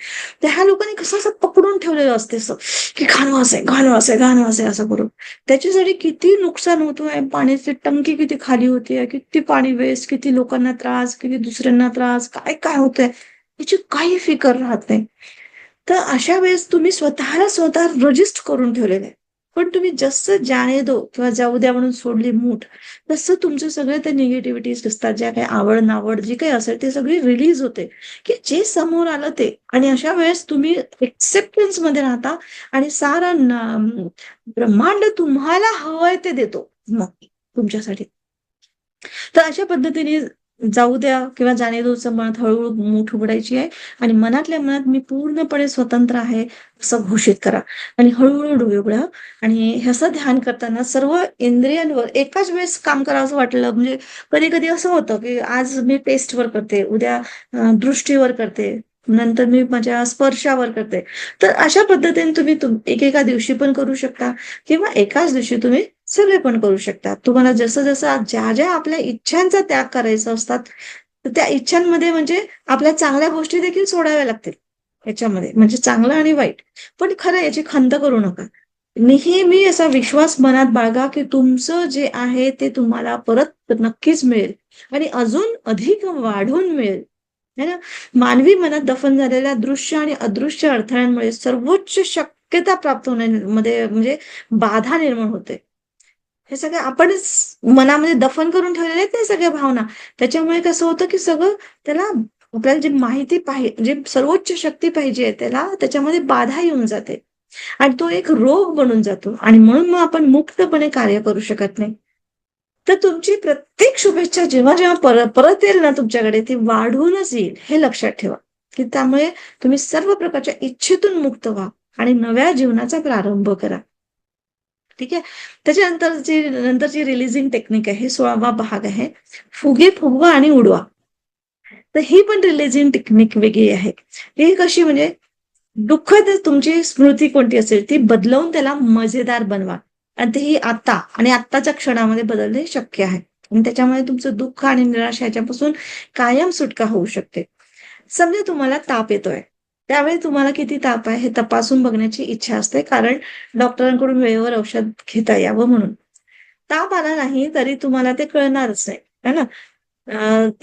तर ह्या लोकांनी कसं असं पकडून ठेवलेलं असते असं, की घाण वास आहे, घाण वास आहे, घाण वास आहे असं करून. त्याच्यासाठी किती नुकसान होतोय, पाण्याची टंकी किती खाली होतीये, किती पाणी वेस्ट, किती लोकांना त्रास, किती दुसऱ्यांना त्रास, काय-काय होतंय, याची काही फिकर राहत नाही. तर अशा वेळेस तुम्ही स्वतःला स्वतः रजिस्ट करून ठेवलेलं आहे. पण तुम्ही जसं जाणे दो किंवा जाऊ द्या म्हणून सोडली मूठ, तसं तुमचे सगळे ते निगेटिव्हिटीज असतात, ज्या काही आवड-नावड जी काही असेल ते सगळी रिलीज होते, की जे समोर आलं ते. आणि अशा वेळेस तुम्ही एक्सेप्टन्समध्ये राहता आणि सारं ब्रह्मांड तुम्हाला हवंय ते देतो मग तुमच्यासाठी. तर अशा पद्धतीने जाऊ द्या किंवा जाणे दोचं मनात हळूहळू मूठ उघडायची आहे आणि मनातल्या मनात मी पूर्णपणे स्वतंत्र आहे असं घोषित करा आणि हळूहळू डोळे उघडा आणि ह्याचं ध्यान करताना सर्व इंद्रियांवर एकाच वेळेस काम करावं वाटलं म्हणजे कधी कधी असं होतं की आज मी टेस्टवर करते उद्या दृष्टीवर करते नंतर मी माझ्या स्पर्शावर करते तर अशा पद्धतीने तुम्ही एकेका दिवशी पण करू शकता किंवा एकाच दिवशी तुम्ही सगळे पण करू शकतात. तुम्हाला जसं-जसं ज्या-ज्या आपल्या इच्छांचा त्याग करायचा असतात, तर त्या इच्छांमध्ये म्हणजे आपल्या चांगल्या गोष्टी देखील सोडाव्या लागतील याच्यामध्ये. म्हणजे चांगलं आणि वाईट. पण खरं याची खंत करू नका. नेहमी असा विश्वास मनात बाळगा, की तुमचं जे आहे ते तुम्हाला परत नक्कीच मिळेल आणि अजून अधिक वाढून मिळेल. है ना? मानवी मनात दफन झालेल्या दृश्य आणि अदृश्य अडथळ्यांमुळे सर्वोच्च शक्यता प्राप्त होण्यामध्ये म्हणजे बाधा निर्माण होते. हे सगळं आपणच मनामध्ये दफन करून ठेवलेले आहेत ना सगळ्या भावना. त्याच्यामुळे कसं होतं, की सगळं त्याला आपल्याला जी माहिती पाहिजे, जे सर्वोच्च शक्ती पाहिजे त्याला त्याच्यामध्ये बाधा येऊन जाते आणि तो एक रोग बनून जातो आणि म्हणून मग आपण मुक्तपणे कार्य करू शकत नाही. तर तुमची प्रत्येक शुभेच्छा जेव्हा जेव्हा परत येईल ना तुमच्याकडे, ती वाढूनच येईल हे लक्षात ठेवा. की त्यामुळे तुम्ही सर्व प्रकारच्या इच्छेतून मुक्त व्हा आणि नव्या जीवनाचा प्रारंभ करा. ठीक आहे. नंतरची रिलीजिंग टेक्निक आहे, 16वा भाग आहे. फुगे फुगवा आणि उडवा. तर ही पण रिलीजिंग टेक्निक वेगळी आहे. ही कशी म्हणजे दुःखद तुमची स्मृती कोणती असेल ती बदलवून त्याला मजेदार बनवा. आणि तेही आता आणि आत्ताच्या क्षणामध्ये बदलणे शक्य आहे. आणि त्याच्यामुळे तुमचं दुःख आणि निराशा याच्यापासून कायम सुटका होऊ शकते. समजा तुम्हाला ताप येतोय. त्यावेळी तुम्हाला किती ताप आहे हे तपासून बघण्याची इच्छा असते, कारण डॉक्टरांकडून वेळेवर औषध घेता यावं म्हणून. ताप आला नाही तरी तुम्हाला ते कळणारच नाही, है ना?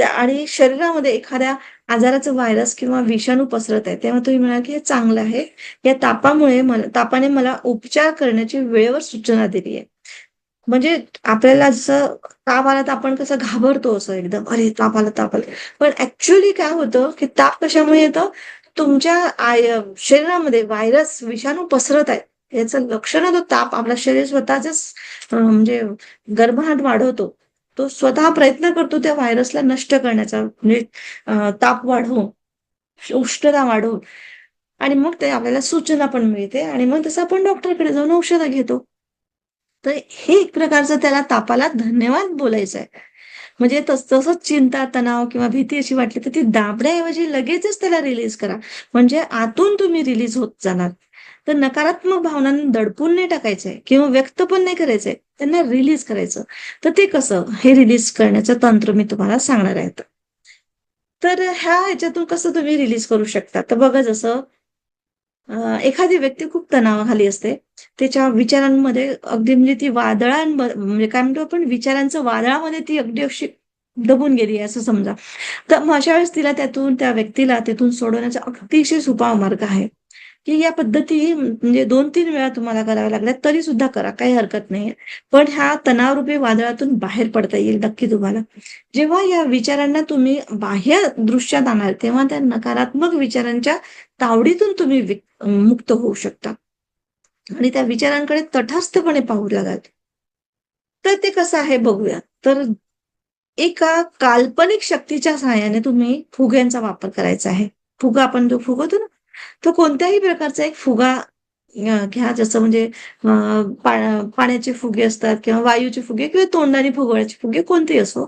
आणि शरीरामध्ये एखाद्या आजाराचा व्हायरस किंवा विषाणू पसरत आहे, तेव्हा तुम्ही म्हणाल की हे चांगलं आहे. या तापाने मला उपचार करण्याची वेळेवर सूचना दिली आहे. म्हणजे आपल्याला जसं ताप आला तर आपण कसं घाबरतो असं एकदम, "अरे ताप आला, ताप आला." पण ॲक्चुअली काय होतं, की ताप कशामुळे येतं? तुमच्या शरीरामध्ये व्हायरस, विषाणू पसरत आहेत. याचं लक्षण तो ताप आपलं शरीर स्वतःचंच म्हणजे गर्भहाट वाढवतो. तो स्वतः प्रयत्न करतो त्या व्हायरसला नष्ट करण्याचा, म्हणजे ताप वाढवून, उष्णता वाढवून आणि मग ते आपल्याला सूचना पण मिळते आणि मग तसं आपण डॉक्टरकडे जाऊन औषधं घेतो. तर हे एक प्रकारचं त्याला तापाला धन्यवाद बोलायचं आहे. म्हणजे तसंच चिंता, तणाव किंवा भीती अशी वाटली तर ती दाबण्याऐवजी लगेचच त्याला रिलीज करा. म्हणजे आतून तुम्ही रिलीज होत जाणार. तर नकारात्मक भावनांना दडपून नाही टाकायचंय किंवा व्यक्त पण नाही करायचंय. त्यांना रिलीज करायचं. तर ते कसं? हे रिलीज करण्याचं तंत्र मी तुम्हाला सांगणार आहे आता. तर ह्याच्यातून कसं तुम्ही रिलीज करू शकता? तर बघा जसं एखादी व्यक्ती खूप तणावाखाली असते. त्याच्या विचारांमध्ये अगदी म्हणजे ती म्हणजे काय म्हणतो आपण विचारांच्या वादळामध्ये ती अगदी अशी दबून गेली आहे असं समजा. तर मग अशा वेळेस त्या व्यक्तीला तिथून सोडवण्याचा अतिशय सोपा मार्ग आहे. की या पद्धती म्हणजे 2-3 वेळा तुम्हाला कराव्या लागल्या तरी सुद्धा करा, काही हरकत नाहीये. पण ह्या तणावरूपी वादळातून बाहेर पडता येईल नक्की तुम्हाला. जेव्हा या विचारांना तुम्ही बाह्य दृश्यात आणाल, तेव्हा त्या नकारात्मक विचारांच्या तावडीतून तुम्ही मुक्त होऊ शकता आणि त्या विचारांकडे तटस्थपणे पाहू लागाल. तर ते कसं आहे बघूया. तर एका काल्पनिक शक्तीच्या सहाय्याने तुम्ही फुग्यांचा वापर करायचा आहे. फुगा आपण जो फुगवतो ना, तो कोणत्याही प्रकारचा एक फुगा घ्या. जसं म्हणजे पाण्याचे फुगे असतात किंवा वायूचे फुगे किंवा तोंडाने फुगवायचे फुगे कोणतेही असो.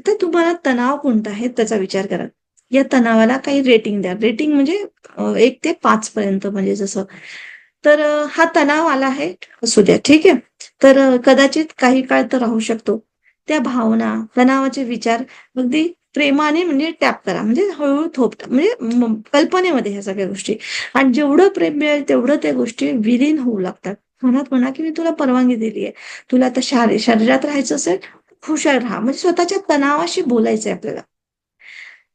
तर तुम्हाला तणाव कोणता आहे त्याचा विचार करा. या तणावाला काही रेटिंग द्या. रेटिंग म्हणजे 1 ते 5 पर्यंत म्हणजे जसं. तर हा तणाव आला आहे, असू द्या, ठीक आहे. तर कदाचित काही काळ तर राहू शकतो. त्या भावना, तणावाचे विचार अगदी प्रेमाने म्हणजे टॅप करा. म्हणजे हळू थोपटा. म्हणजे कल्पनेमध्ये ह्या सगळ्या गोष्टी. आणि जेवढं प्रेम मिळेल तेवढं त्या गोष्टी विलीन होऊ लागतात. मनात म्हणा की मी तुला परवानगी दिली आहे. तुला आता शरीरात राहायचं असेल, हुशार राहा. म्हणजे स्वतःच्या तणावाशी बोलायचंय आपल्याला.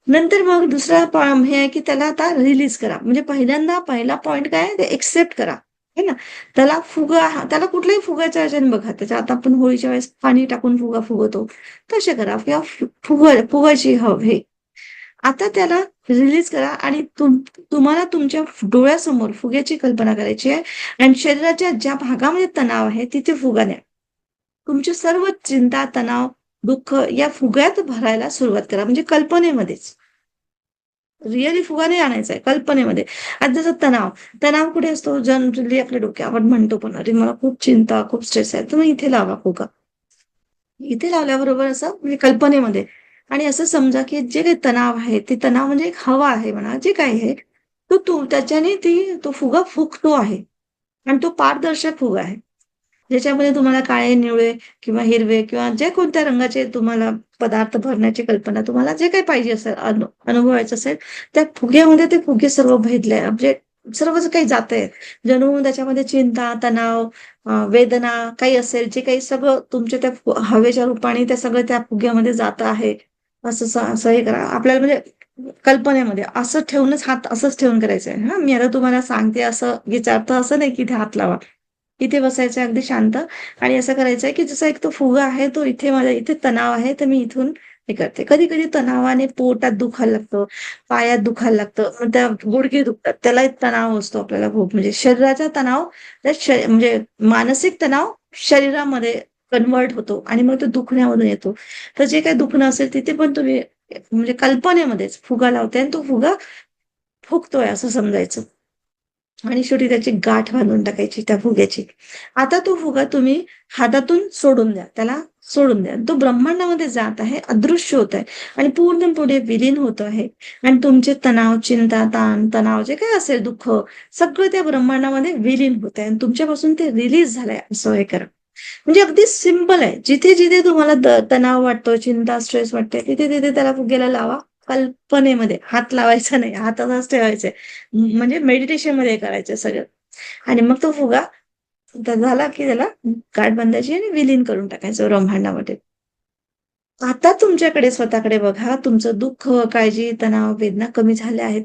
नंतर मग दुसरा हे आहे की त्याला आता रिलीज करा. म्हणजे पहिला पॉइंट काय आहे ते एक्सेप्ट करा. है ना? त्याला कुठल्याही फुगाच्या ह्याच्याने बघा. त्याच्यात आता आपण होळीच्या वेळेस पाणी टाकून फुगा फुगवतो. तसे करा किंवा फुगायची हे. आता त्याला रिलीज करा आणि तुम्हाला तुमच्या डोळ्यासमोर फुग्याची कल्पना करायची आहे आणि शरीराच्या ज्या भागामध्ये तणाव आहे तिथे फुगा न्या. तुमची सर्व चिंता, तणाव, दुःख या फुग्यात भरायला सुरुवात करा. म्हणजे कल्पनेमध्येच. रिअली फुगा नाही आणायचा आहे, कल्पनेमध्ये. आता जसं तणाव कुठे असतो? जनरली आपल्या डोक्यात आपण म्हणतो पण, "अरे मला खूप चिंता, खूप स्ट्रेस आहे." तर मग इथे लावा फुगा. इथे लावल्याबरोबर असं म्हणजे कल्पनेमध्ये आणि असं समजा, की जे काही तणाव आहे, ते तणाव म्हणजे एक हवा आहे म्हणा, जे काही आहे, त्याच्याने तो फुगा फुगतो आहे आणि तो पारदर्शक फुगा आहे. ज्याच्यामध्ये तुम्हाला काळे, निळे किंवा हिरवे किंवा जे कोणत्या रंगाचे तुम्हाला पदार्थ भरण्याची कल्पना तुम्हाला जे काही पाहिजे असेल, अनुभवायचं असेल, त्या फुग्यामध्ये ते फुगे सर्व भेदले म्हणजे सर्व जे काही जातंय, जणू त्याच्यामध्ये चिंता, तणाव, वेदना काही असेल, जे काही सगळं तुमच्या त्या हवेच्या रूपाने ते सगळं त्या फुग्यामध्ये जात आहे. असं हे करा. आपल्याला म्हणजे कल्पनेमध्ये असं ठेवूनच हात असंच ठेवून करायचंय. हां, मी आता तुम्हाला सांगते असं याचा अर्थ असं नाही की इथे हात लावा. इथे बसायचं अगदी शांत आणि असं करायचंय की जसा एक तो फुगा आहे तो माझ्या इथे तणाव आहे तर मी इथून हे करते. कधी-कधी तणावाने पोटात दुखायला लागतं, पायात दुखायला लागतं, मग त्या गुडघे दुखतात. त्याला एक तणाव असतो आपल्याला खूप म्हणजे शरीराचा तणाव म्हणजे मानसिक तणाव शरीरामध्ये कन्व्हर्ट होतो आणि मग तो दुखण्यामधून येतो. तर जे काही दुखणं असेल तिथे पण तुम्ही म्हणजे कल्पनेमध्येच फुगा लावताय आणि तो फुगा फुगतोय असं समजायचं. आणि शेवटी त्याची गाठ बांधून टाकायची त्या फुग्याची. आता तो फुगा तुम्ही हातातून सोडून द्या. त्याला सोडून द्या. तो ब्रह्मांडामध्ये जात आहे, अदृश्य होत आहे आणि पूर्ण पुढे विलीन होत आहे. आणि तुमचे तणाव, चिंता, ताण, तणाव जे काही असेल दुःख, सगळं त्या ब्रह्मांडामध्ये विलीन होत आहे आणि तुमच्यापासून ते रिलीज झालंय असं हे करा. म्हणजे अगदी सिंपल आहे. जिथे-जिथे तुम्हाला तणाव वाटतो, चिंता, स्ट्रेस वाटते, तिथे-तिथे त्याला फुग्याला लावा. कल्पनेमध्ये. हात लावायचा नाही, हात असाच ठेवायचा. म्हणजे मेडिटेशनमध्ये करायचं सगळं. आणि मग तो फुगा झाला की त्याला गाठ बांधायची आणि विलीन करून टाकायचं ब्रह्मांडामध्ये. आता तुमच्याकडे स्वतःकडे बघा. तुमचं दुःख, काळजी, तणाव, वेदना कमी झाल्या आहेत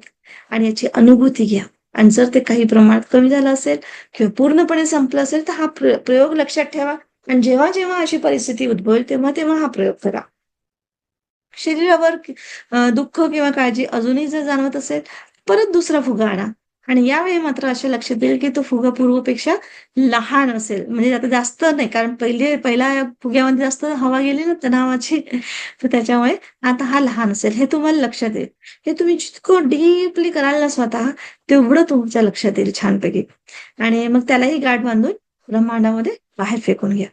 आणि याची अनुभूती घ्या. आणि जर ते काही प्रमाणात कमी झालं असेल किंवा पूर्णपणे संपलं असेल, तर हा प्रयोग लक्षात ठेवा आणि जेव्हा-जेव्हा अशी परिस्थिती उद्भवेल, तेव्हा-तेव्हा हा प्रयोग करा. शरीरावर दुःख किंवा काळजी अजूनही जर जाणवत असेल, परत दुसरा फुगा आणा आणि यावेळी मात्र असे लक्षात येईल, की तो फुगा पूर्वपेक्षा लहान असेल. म्हणजे आता जास्त नाही, कारण पहिल्या फुग्यामध्ये जास्त हवा गेली ना तणावाची, तर त्याच्यामुळे आता हा लहान असेल, हे तुम्हाला लक्षात येईल. हे तुम्ही जितकं डीपली कराल ना स्वतः, तेवढं तुमच्या लक्षात येईल छानपैकी. आणि मग त्यालाही गाठ बांधून ब्रह्मांडामध्ये बाहेर फेकून घ्या.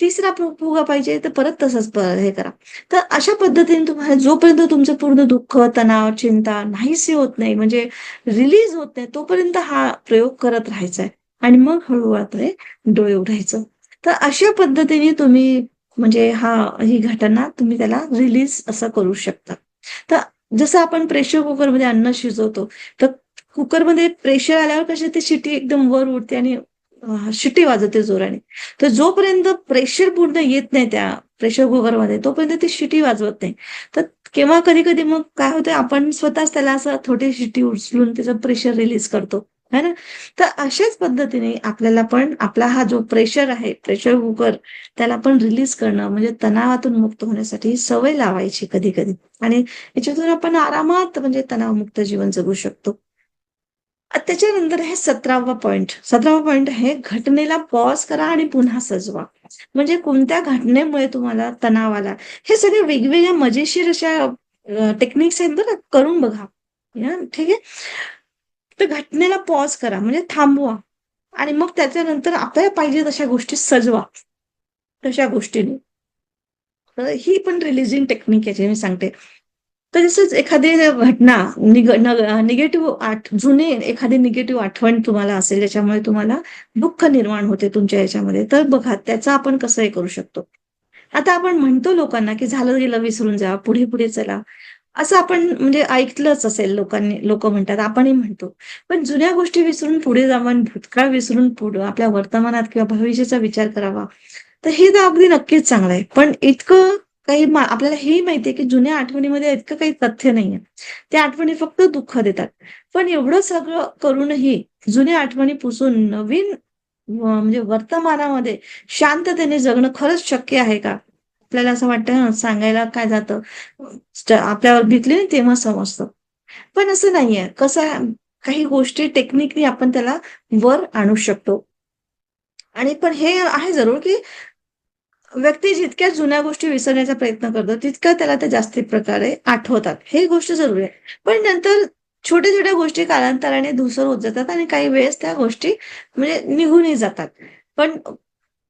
तिसरा फुगा पाहिजे, तर परत तसंच हे करा. तर अशा पद्धतीने तुम्हाला जोपर्यंत तुमचं पूर्ण दुःख, तणाव, चिंता नाहीसे होत नाही, म्हणजे रिलीज होत नाही, तोपर्यंत हा प्रयोग करत राहायचा आहे. आणि मग हळूवारपणे डोळे उघडायचं. तर अशा पद्धतीने तुम्ही म्हणजे ही घटना तुम्ही त्याला रिलीज असं करू शकता. तर जसं आपण प्रेशर कुकरमध्ये अन्न शिजवतो, तर कुकरमध्ये प्रेशर आल्यावर कशी ती शिटी एकदम वर उडते आणि शिटी वाजवते जोराने. तर जोपर्यंत प्रेशर पूर्ण येत नाही त्या प्रेशर कुकरमध्ये, तोपर्यंत ती शिटी वाजवत नाही. तर केव्हा कधी-कधी मग काय होतं, आपण स्वतःच त्याला असं थोडी शिटी उचलून त्याचं प्रेशर रिलीज करतो, है ना? तर अशाच पद्धतीने आपल्याला पण आपला हा जो प्रेशर आहे, प्रेशर कुकर, त्याला पण रिलीज करणं म्हणजे तणावातून मुक्त होण्यासाठी सवय लावायची कधी-कधी आणि याच्यातून आपण आरामात म्हणजे तणावमुक्त जीवन जगू शकतो. त्याच्यानंतर आहे 17वा पॉइंट. 17वा पॉइंट आहे घटनेला पॉज करा आणि पुन्हा सजवा. म्हणजे कोणत्या घटनेमुळे तुम्हाला तणाव आला, हे सगळे वेगवेगळ्या मजेशीर अशा टेक्निक्स आहेत बरं, करून बघा. ठीक आहे. तर घटनेला पॉज करा म्हणजे थांबवा आणि मग त्याच्यानंतर आपल्याला पाहिजे तशा गोष्टी सजवा. तशा गोष्टींनी. तर ही पण रिलीजिंग टेक्निक आहे जे मी सांगते. तर तसंच एखादी घटना निगेटिव्ह जुने एखादी निगेटिव्ह आठवण तुम्हाला असेल, ज्याच्यामुळे तुम्हाला दुःख निर्माण होते तुमच्या ह्याच्यामध्ये, तर बघा त्याचं आपण कसं हे करू शकतो. आता आपण म्हणतो लोकांना, की झालं गेलं विसरून जा, पुढे-पुढे चला. असं आपण म्हणजे ऐकलंच असेल लोकं म्हणतात, आपणही म्हणतो. पण जुन्या गोष्टी विसरून पुढे जावं आणि भूतकाळ विसरून पुढं आपल्या वर्तमानात किंवा भविष्याचा विचार करावा. तर हे तर अगदी नक्कीच चांगलं आहे. पण इतकं काही आपल्याला हेही माहिती आहे, की जुन्या आठवणीमध्ये इतकं काही तथ्य नाहीये. त्या आठवणी फक्त दुःख देतात. पण एवढं सगळं करूनही जुन्या आठवणी पुसून नवीन म्हणजे वर्तमानामध्ये शांततेने जगणं खरंच शक्य आहे का? आपल्याला असं वाटतं ना, सांगायला काय जातं, आपल्यावर बितली ना तेव्हा समजतं. पण असं नाहीये. कसं आहे, काही गोष्टी टेक्निकली आपण त्याला वर आणू शकतो. आणि पण हे आहे जरूर, की व्यक्ती जितक्या जुन्या गोष्टी विसरण्याचा प्रयत्न करतो, तितक्या त्याला त्या जास्ती प्रकारे आठवतात. ही गोष्ट जरुरी आहे. पण नंतर छोट्या-छोट्या गोष्टी कालांतराने धूसर होत जातात आणि काही वेळेस त्या गोष्टी म्हणजे निघूनही जातात. पण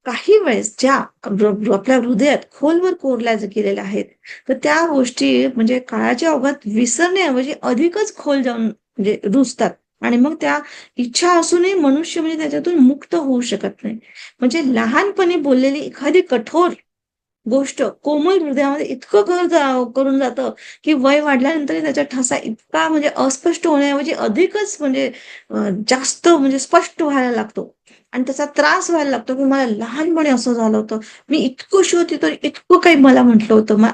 काही वेळेस ज्या आपल्या हृदयात खोलवर कोरल्या गेलेल्या आहेत, तर त्या गोष्टी म्हणजे काळाच्या ओघात विसरण्याऐवजी अधिकच खोल जाऊन म्हणजे रुजतात आणि मग त्या इच्छा असूनही मनुष्य म्हणजे त्याच्यातून मुक्त होऊ शकत नाही. म्हणजे लहानपणी बोललेली एखादी कठोर गोष्ट कोमल हृदयामध्ये इतकं करून जातं, की वय वाढल्यानंतरही त्याचा ठसा इतका म्हणजे अस्पष्ट होण्याऐवजी अधिकच म्हणजे जास्त म्हणजे स्पष्ट व्हायला लागतो आणि त्याचा त्रास व्हायला लागतो, की मला लहानपणी असं झालं होतं. मी इतकं होती तर इतकं काही मला म्हटलं होतं.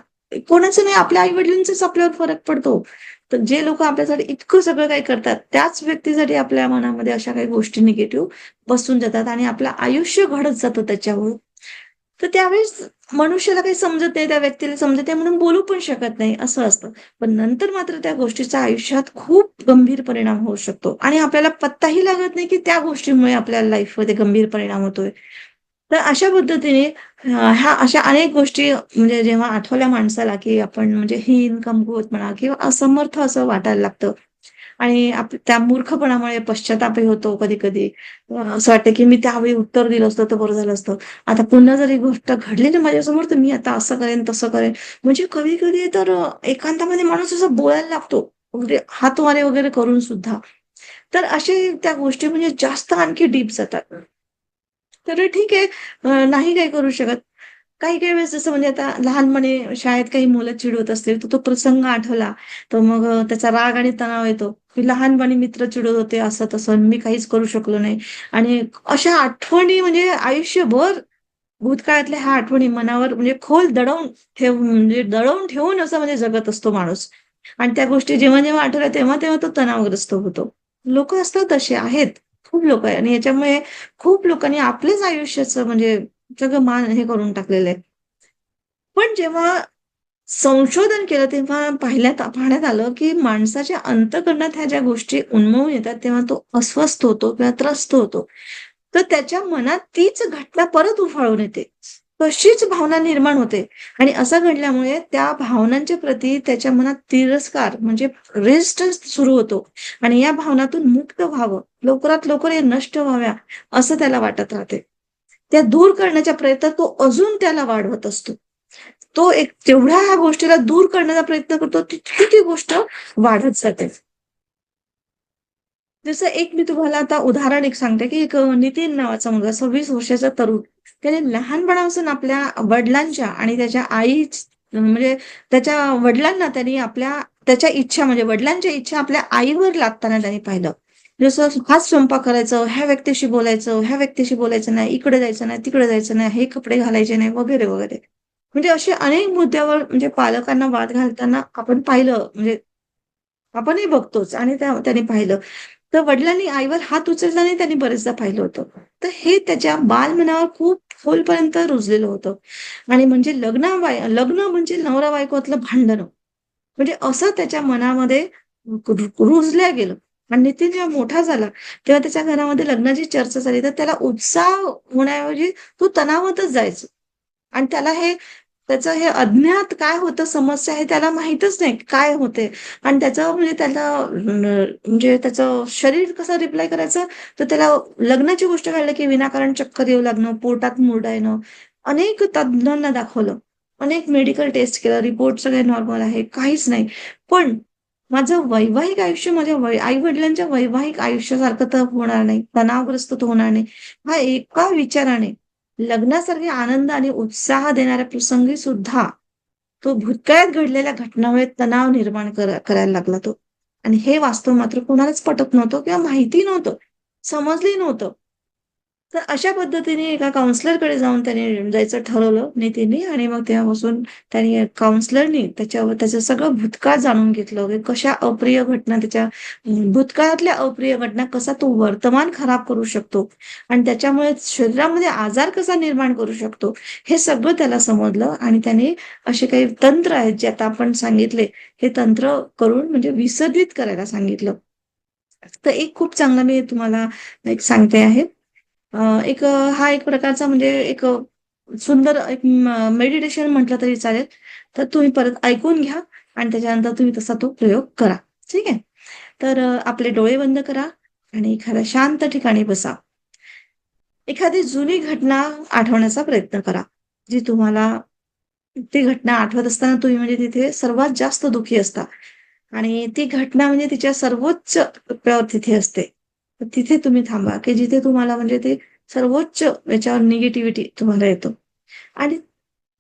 कोणाचं नाही, आपल्या आई-वडिलांचाच आपल्यावर फरक पडतो. तर जे लोकं आपल्यासाठी इतकं सगळं काही करतात, त्याच व्यक्तीसाठी आपल्या मनामध्ये अशा काही गोष्टी निगेटिव्ह बसून जातात आणि आपलं आयुष्य घडत जातं त्याच्यामुळे. तर त्यावेळेस मनुष्याला काही समजत नाही, त्या व्यक्तीला समजत नाही म्हणून बोलू पण शकत नाही, असं असतं. पण नंतर मात्र त्या गोष्टीचा आयुष्यात खूप गंभीर परिणाम होऊ शकतो आणि आपल्याला पत्ताही लागत नाही, की त्या गोष्टीमुळे आपल्या लाईफमध्ये गंभीर परिणाम होतोय. तर अशा पद्धतीने ह्या अशा अनेक गोष्टी म्हणजे जेव्हा आठवल्या माणसाला, की आपण म्हणजे हीन, कमकुवत म्हणा किंवा असमर्थ असं वाटायला लागतं आणि त्या मूर्खपणामुळे पश्चातापही होतो कधी-कधी. असं वाटतं, की मी त्यावेळी उत्तर दिलं असतं तर बरं झालं असतं. आता पुन्हा जर ही गोष्ट घडली ना माझ्यासमोर, तर मी आता असं करेन, तसं करेन. म्हणजे कधी-कधी तर एकांतामध्ये माणूस असं बोलायला लागतो. म्हणजे हातवारे वगैरे करून सुद्धा. तर असे त्या गोष्टी म्हणजे जास्त आणखी डीप जातात. तर ठीक आहे, नाही काही करू शकत. काही-काही वेळेस जसं म्हणजे आता लहानपणी शाळेत काही मुलं चिडवत असतील, तर तो प्रसंग आठवला, तर मग त्याचा राग आणि तणाव येतो, की लहानपणी मित्र चिडवत होते असं-तसं मी काहीच करू शकलो नाही. आणि अशा आठवणी म्हणजे आयुष्यभर भूतकाळातल्या ह्या आठवणी मनावर म्हणजे खोल दडवून ठेवून असं म्हणजे जगत असतो माणूस. आणि त्या गोष्टी जेव्हा-जेव्हा आठवल्या तेव्हा-तेव्हा तो तणावग्रस्त होतो. लोकं असतात तसे आहेत. खूप लोकं आहे आणि याच्यामुळे खूप लोकांनी आपलेच आयुष्याचं म्हणजे सगळं हे करून टाकलेलं आहे. पण जेव्हा संशोधन केलं तेव्हा पाहण्यात आलं, की माणसाच्या अंतःकरणात ह्या ज्या गोष्टी उन्मळून येतात, तेव्हा तो अस्वस्थ होतो किंवा त्रस्त होतो. तर त्याच्या मनात तीच घटना परत उफाळून येते. तशीच भावना निर्माण होते आणि असं घडल्यामुळे त्या भावनांच्या प्रती त्याच्या मनात तिरस्कार म्हणजे रेजिस्टन्स सुरू होतो आणि या भावनातून मुक्त व्हावं, लवकरात लवकर हे नष्ट व्हाव्या, असं त्याला वाटत राहते. त्या दूर करण्याच्या प्रयत्नात तो अजून त्याला वाढवत असतो. तो एक जेवढ्या ह्या गोष्टीला दूर करण्याचा प्रयत्न करतो, तितकी ती गोष्ट वाढत जाते. जसं एक मी तुम्हाला आता उदाहरण एक सांगते, की एक नितीन नावाचा मुलगा 26 वर्षाचा तरुण. त्याने लहानपणापासून आपल्या वडिलांच्या आणि त्याच्या म्हणजे त्याच्या वडिलांना त्यांनी त्याच्या इच्छा म्हणजे वडिलांच्या इच्छा आपल्या आईवर लादताना त्यांनी पाहिलं. जसं हाच स्वयंपाक करायचं, ह्या व्यक्तीशी बोलायचं, ह्या व्यक्तीशी बोलायचं नाही, इकडे जायचं नाही, तिकडे जायचं नाही, हे कपडे घालायचे नाही, वगैरे, वगैरे. म्हणजे असे अनेक मुद्द्यावर म्हणजे पालकांना वाद घालताना आपण पाहिलं म्हणजे आपणही बघतोच आणि त्यांनी पाहिलं. तर वडिलांनी आईवर हात उचलला नाही त्यांनी बरेचदा पाहिलं होतं. तर हे त्याच्या बालमनावर खूप खोलपर्यंत रुजलेलं होतं. आणि म्हणजे लग्न म्हणजे नवरा-बायकोतलं भांडण. म्हणजे असं त्याच्या मनामध्ये रुजल्या गेलं. आणि नितीन जेव्हा मोठा झाला, तेव्हा त्याच्या घरामध्ये लग्नाची चर्चा झाली, तर त्याला उत्साह होण्याऐवजी तो तणावातच जायचा. आणि त्याचं हे अज्ञात काय होतं समस्या हे त्याला माहीतच नाही काय होते आणि त्याचं म्हणजे म्हणजे त्याचं शरीर कसं रिप्लाय करायचं, तर त्याला लग्नाची गोष्ट कळली की विनाकारण चक्कर येऊ लागणं, पोटात मुरडा येणं. अनेक तज्ञांना दाखवलं. अनेक मेडिकल टेस्ट केलं, रिपोर्ट सगळे नॉर्मल आहे, काहीच नाही. पण माझं वैवाहिक आयुष्य माझ्या आई-वडिलांच्या वैवाहिक आयुष्यासारखं तर होणार नाही, तणावग्रस्त तर होणार नाही. हा एका विचाराने लग्नासारखे आनंद आणि उत्साह देणाऱ्या प्रसंगी सुद्धा तो भूतकाळात घडलेल्या घटनामुळे तणाव निर्माण करायला लागला तो. आणि हे वास्तव मात्र कोणालाच पटत नव्हतं किंवा माहिती नव्हतं, समजलंही नव्हतं. तर अशा पद्धतीने एका काउन्सिलरकडे जाऊन त्याने जायचं ठरवलं नितीनने आणि मग तेव्हापासून त्याने काउन्सिलरनी त्याचं सगळं भूतकाळ जाणून घेतलं, की कशा अप्रिय घटना भूतकाळातल्या अप्रिय घटना कसा तो वर्तमान खराब करू शकतो आणि त्याच्यामुळे शरीरामध्ये आजार कसा निर्माण करू शकतो, हे सगळं त्याला समजलं आणि त्याने असे काही तंत्र आहेत, जे आता आपण सांगितले, हे तंत्र करून म्हणजे विसर्जित करायला सांगितलं. तर एक खूप चांगला मी तुम्हाला एक सांगते आहे. हा एक प्रकारचा म्हणजे सुंदर एक मेडिटेशन म्हटलं तरी चालेल. तर तुम्ही परत ऐकून घ्या आणि त्याच्यानंतर तुम्ही तसा तो प्रयोग करा. ठीक आहे? तर आपले डोळे बंद करा आणि एखाद्या शांत ठिकाणी बसा. एखादी जुनी घटना आठवण्याचा प्रयत्न करा. जी तुम्हाला ती घटना आठवत असताना तुम्ही म्हणजे तिथे सर्वात जास्त दुःखी असता आणि ती घटना म्हणजे तिच्या सर्वोच्च टप्प्यावर तिथे असते. तर तिथे तुम्ही थांबा, की जिथे तुम्हाला म्हणजे ते सर्वोच्च याच्यावर निगेटिव्हिटी तुम्हाला येतो आणि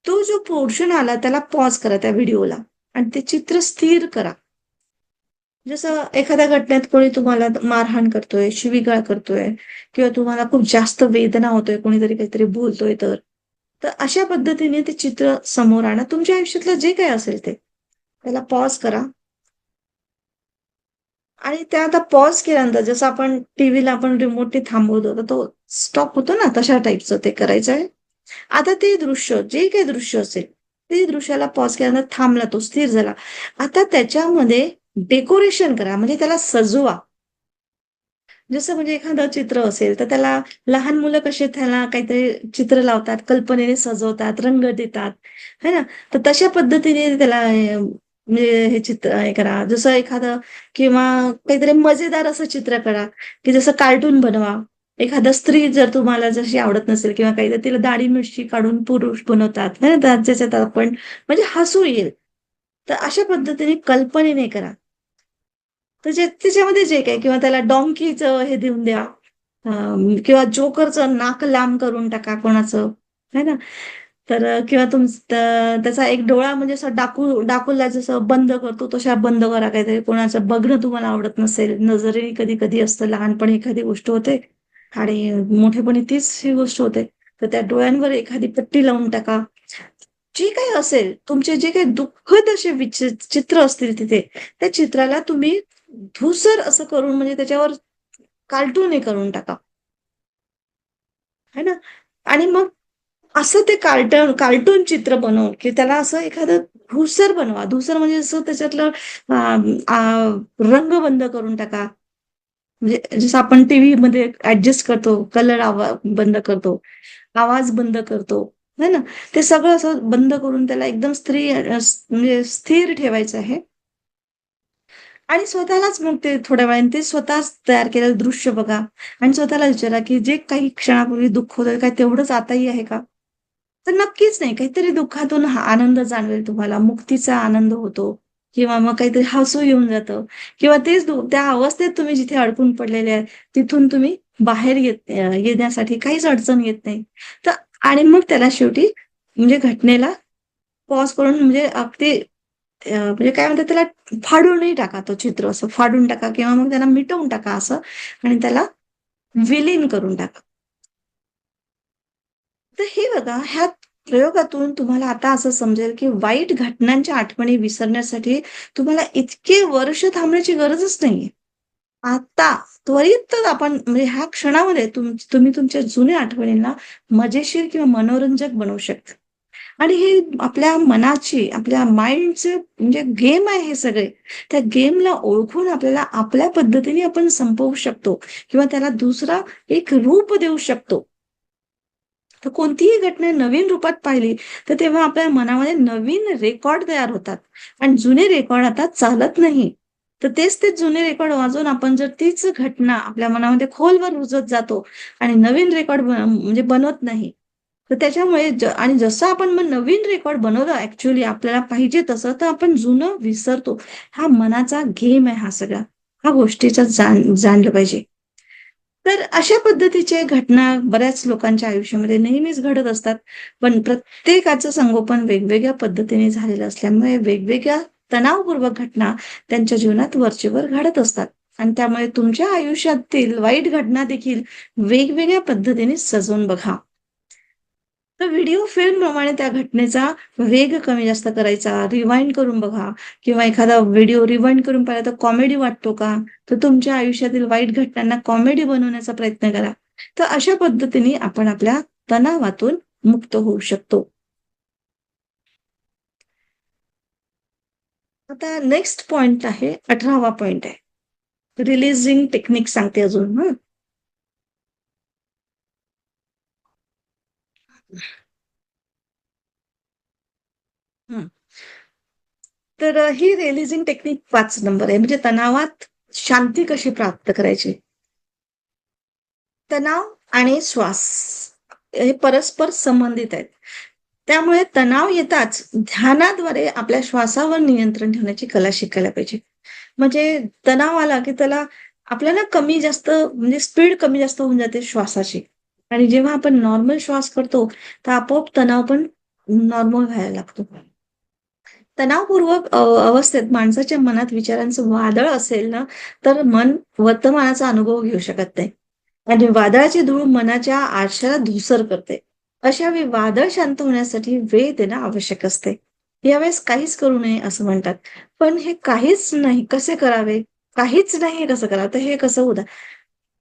तो जो पोर्शन आला त्याला पॉज करा त्या व्हिडिओला आणि ते चित्र स्थिर करा. जसं एखाद्या घटनेत कोणी तुम्हाला मारहाण करतोय, शिवीगाळ करतोय किंवा तुम्हाला खूप जास्त वेदना होतोय, कोणीतरी काहीतरी बोलतोय तर. तर अशा पद्धतीने ते चित्र समोर आणा. तुमच्या आयुष्यातलं जे काही असेल ते. त्याला पॉज करा आणि त्या आता पॉज केल्यानंतर जसं आपण टीव्हीला आपण रिमोटने थांबवतो, तर तो स्टॉप होतो ना, तशा टाईपचं ते करायचं आहे. आता ते दृश्य, जे काही दृश्य असेल, ते दृश्याला पॉज केल्यानंतर थांबला तो, स्थिर झाला. आता त्याच्यामध्ये डेकोरेशन करा, म्हणजे त्याला सजवा. जसं म्हणजे एखादं चित्र असेल, तर त्याला लहान मुलं कसे त्याला काहीतरी चित्र लावतात, कल्पनेने सजवतात, रंग देतात, है ना? तर तशा पद्धतीने त्याला म्हणजे हे चित्र हे करा. जसं एखादं किंवा काहीतरी मजेदार असं चित्र करा, की जसं कार्टून बनवा. एखादा स्त्री जर तुम्हाला जशी आवडत नसेल किंवा काहीतरी तिला दाढी-मिशी काढून पुरुष बनवतात, है ना? ज्याच्यात आपण म्हणजे हसू येईल. तर अशा पद्धतीने कल्पनेने करा. तर त्याच्यामध्ये जे काही किंवा त्याला डॉन्कीचं हे देऊन द्या. किंवा जोकरचं नाक लांब करून टाका कोणाचं, है ना? तर किंवा त्याचा एक डोळा म्हणजे असं डाकूला जसं बंद करतो तशा बंद करा काहीतरी. कोणाचं बघणं तुम्हाला आवडत नसेल, नजरेने कधी-कधी असतं लहानपणी एखादी गोष्ट होते आणि मोठेपणी तीच ही गोष्ट होते. तर त्या डोळ्यांवर एखादी पट्टी लावून टाका. जे काही असेल, तुमचे जे काही दुःखद असे चित्र असतील तिथे, त्या चित्राला तुम्ही धूसर असं करून म्हणजे त्याच्यावर कार्टून हे करून टाका. है ना? आणि मग असं ते कार्टून चित्र बनवून, की त्याला असं एखादं धूसर बनवा. धूसर म्हणजे असं त्याच्यातलं अ, रंग बंद करून टाका. म्हणजे जसं आपण टीव्हीमध्ये ॲडजस्ट करतो, कलर बंद करतो, आवाज बंद करतो, है ना? ते सगळं असं बंद करून त्याला एकदम म्हणजे स्थिर ठेवायचं आहे आणि स्वतःलाच मग ते थोड्या वेळाने ते स्वतःच तयार केलेलं दृश्य बघा आणि स्वतःला विचारा, की जे काही क्षणापूर्वी दुःख होतं, काय तेवढंच आताही आहे का? तर नक्कीच नाही. काहीतरी दुःखातून हा आनंद जाणवेल तुम्हाला, मुक्तीचा आनंद होतो किंवा मग काहीतरी हसू येऊन जातं किंवा तेच त्या अवस्थेत तुम्ही जिथे अडकून पडलेले आहे, तिथून तुम्ही बाहेर येण्यासाठी काहीच अडचण येत नाही. तर आणि मग त्याला शेवटी म्हणजे घटनेला पॉज करून म्हणजे अगदी म्हणजे काय म्हणतात त्याला फाडूनही टाका तो चित्र असं फाडून टाका किंवा मग त्याला मिटवून टाका असं आणि त्याला विलीन करून टाका. तर हे बघा, ह्या प्रयोगातून तुम्हाला आता असं समजेल, की वाईट घटनांच्या आठवणी विसरण्यासाठी तुम्हाला इतके वर्ष थांबण्याची गरजच नाहीये. आता त्वरित आपण म्हणजे ह्या क्षणामध्ये तुम्ही तुमच्या जुन्या आठवणींना मजेशीर किंवा मनोरंजक बनवू शकता. आणि हे आपल्या मनाची, आपल्या माइंडचे म्हणजे गेम आहे हे सगळे. त्या गेमला ओळखून आपल्याला आपल्या पद्धतीने आपण संपवू शकतो किंवा त्याला दुसरा एक रूप देऊ शकतो. तर कोणतीही घटना नवीन रूपात पाहिली, तर तेव्हा आपल्या मनामध्ये नवीन रेकॉर्ड तयार होतात आणि जुने रेकॉर्ड आता चालत नाही. तर तेच जुने रेकॉर्ड वाजवून आपण जर तीच घटना आपल्या मनामध्ये खोलवर रुजत जातो आणि नवीन रेकॉर्ड म्हणजे बनवत नाही. तर त्याच्यामुळे आणि जसं आपण मग नवीन रेकॉर्ड बनवलं ॲक्चुअली आपल्याला पाहिजे तसं, तर आपण जुनं विसरतो. हा मनाचा गेम आहे हा सगळा. ह्या गोष्टीचं जाणलं पाहिजे. तर अशा पद्धतीच्या घटना बऱ्याच लोकांच्या आयुष्यामध्ये नेहमीच घडत असतात. पण प्रत्येकाचं संगोपन वेगवेगळ्या पद्धतीने झालेलं असल्यामुळे वेगवेगळ्या तणावपूर्वक घटना त्यांच्या जीवनात वरचेवर घडत असतात. आणि त्यामुळे तुमच्या आयुष्यातील वाईट घटना देखील वेगवेगळ्या पद्धतीने सजवून बघा. तर व्हिडिओ फिल्मप्रमाणे त्या घटनेचा वेग कमी जास्त करायचा, रिवाइंड करून बघा किंवा एखादा व्हिडिओ रिवाइंड करून पाहिला तर कॉमेडी वाटतो का? तर तुमच्या आयुष्यातील वाईट घटनांना कॉमेडी बनवण्याचा प्रयत्न करा. तर अशा पद्धतीने आपण आपल्या तणावातून मुक्त होऊ शकतो. आता नेक्स्ट पॉइंट आहे, 18वा पॉइंट आहे. रिलीजिंग टेक्निक सांगते अजून हं. हं. तर ही रिलीजिंग टेक्निक 5 नंबर आहे. म्हणजे तणावात शांती कशी प्राप्त करायची? तणाव आणि श्वास हे परस्पर संबंधित आहेत. त्यामुळे तणाव येताच ध्यानाद्वारे आपल्या श्वासावर नियंत्रण ठेवण्याची कला शिकायला पाहिजे. म्हणजे तणाव आला की त्याला आपल्याला कमी जास्त म्हणजे स्पीड कमी जास्त होऊन जाते श्वासाची आणि जेव्हा आपण नॉर्मल श्वास करतो, तर आपोआप तणाव पण नॉर्मल व्हायला लागतो. तणावपूर्वक अवस्थेत माणसाच्या मनात विचारांचं वादळ असेल ना, तर मन वर्तमानाचा अनुभव घेऊ शकत नाही. आणि वादळाची धूळ मनाच्या आरशाला धूसर करते. अशा वेळी वादळ शांत होण्यासाठी वेळ देणं आवश्यक असते. यावेळेस काहीच करू नये असं म्हणतात. पण हे काहीच नाही कसे करावे? काहीच नाही हे कसं करावं? तर हे कसं होतं?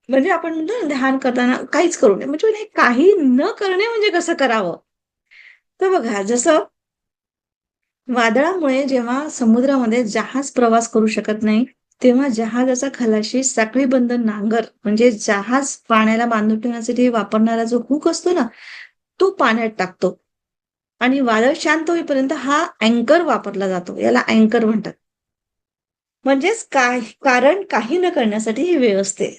म्हणजे आपण म्हणतो ना ध्यान करताना काहीच करू नये. म्हणजे हे काही न करणे म्हणजे कसं करावं? तर बघा जसं वादळामुळे जेव्हा समुद्रामध्ये जहाज प्रवास करू शकत नाही, तेव्हा जहाजाचा खलाशी साखळीबंद नांगर म्हणजे जहाज पाण्याला बांधून ठेवण्यासाठी वापरणारा जो हुक असतो ना, तो पाण्यात टाकतो आणि वादळ शांत होईपर्यंत हा अँकर वापरला जातो. याला अँकर म्हणतात. म्हणजेच कारण काही न करण्यासाठी ही वेळ असते.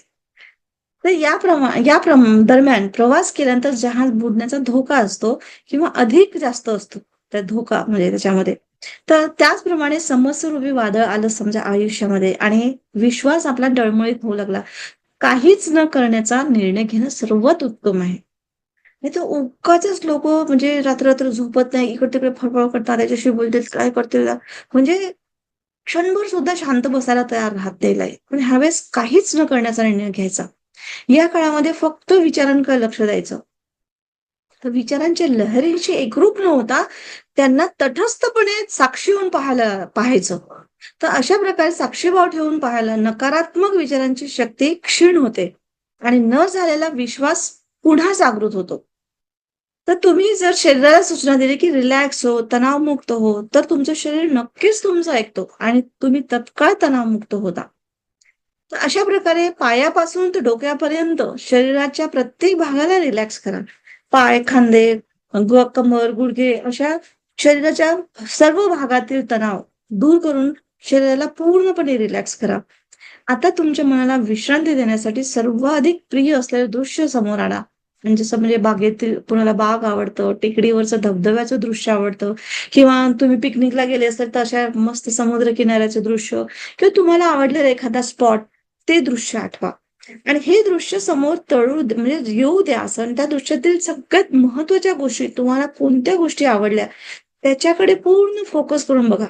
तर दरम्यान प्रवास केल्यानंतर जहाज बुडण्याचा धोका असतो किंवा अधिक जास्त असतो त्या धोका म्हणजे त्याच्यामध्ये. तर त्याचप्रमाणे समस्यारूपी वादळ आलं समजा आयुष्यामध्ये आणि विश्वास आपला डळमळीत होऊ लागला. काहीच न करण्याचा निर्णय घेणं सर्वात उत्तम आहे. नाहीतर उगाचच लोकं म्हणजे रात्र-रात्र झोपत नाही, इकडे-तिकडे फळफळ करतात, त्याच्याशी बोलतील, काय करतील म्हणजे क्षणभर सुद्धा शांत बसायला तयार राहत नाही. पण ह्यावेळेस काहीच न करण्याचा निर्णय घ्यायचा. या काळामध्ये फक्त विचारांकडे लक्ष द्यायचं. तर विचारांच्या लहरींशी एकरूप न होता त्यांना तटस्थपणे साक्षी होऊन पाहायचं. तर अशा प्रकारे साक्षीभाव ठेवून पाहायला नकारात्मक विचारांची शक्ती क्षीण होते आणि न झालेला विश्वास पुन्हा जागृत होतो. तर तुम्ही जर शरीराला सूचना दिली, की रिलॅक्स हो, तणावमुक्त हो, तर तुमचं शरीर नक्कीच तुमचं ऐकतो आणि तुम्ही तत्काळ तणावमुक्त होता. तर अशा प्रकारे पायापासून तर डोक्यापर्यंत शरीराच्या प्रत्येक भागाला रिलॅक्स करा. पाय, खांदे, कमर, गुडघे अशा शरीराच्या सर्व भागातील तणाव दूर करून शरीराला पूर्णपणे रिलॅक्स करा. आता तुमच्या मनाला विश्रांती देण्यासाठी सर्वाधिक प्रिय असलेलं दृश्य समोर आणा. म्हणजे जसं म्हणजे बागेतील कुणाला बाग आवडतं, टेकडीवरचं धबधब्याचं दृश्य आवडतं किंवा तुम्ही पिकनिकला गेले असाल तर अशा मस्त समुद्र किनाऱ्याचं दृश्य किंवा तुम्हाला आवडलेला एखादा स्पॉट ते दृश्य आठवा. आणि हे दृश्य समोर म्हणजे येऊ द्या असं आणि त्या दृश्यातील सगळ्यात महत्त्वाच्या गोष्टी तुम्हाला कोणत्या गोष्टी आवडल्या त्याच्याकडे पूर्ण फोकस करून बघा.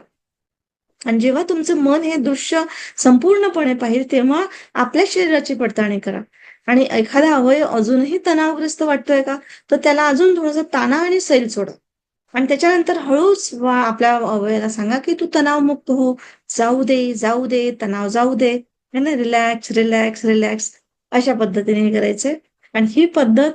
आणि जेव्हा तुमचं मन हे दृश्य संपूर्णपणे पाहिल, तेव्हा आपल्या शरीराची पडताळणी करा. आणि एखादा अवयव अजूनही तणावग्रस्त वाटतोय का? तर त्याला अजून थोडासा ताणा आणि सैल सोडा. आणि त्याच्यानंतर हळूच आपल्या अवयवाला सांगा, की "तू तणावमुक्त हो. जाऊ दे, जाऊ दे, तणाव जाऊ दे." आहे ना, रिलॅक्स, रिलॅक्स, रिलॅक्स अशा पद्धतीने हे करायचंय. आणि ही पद्धत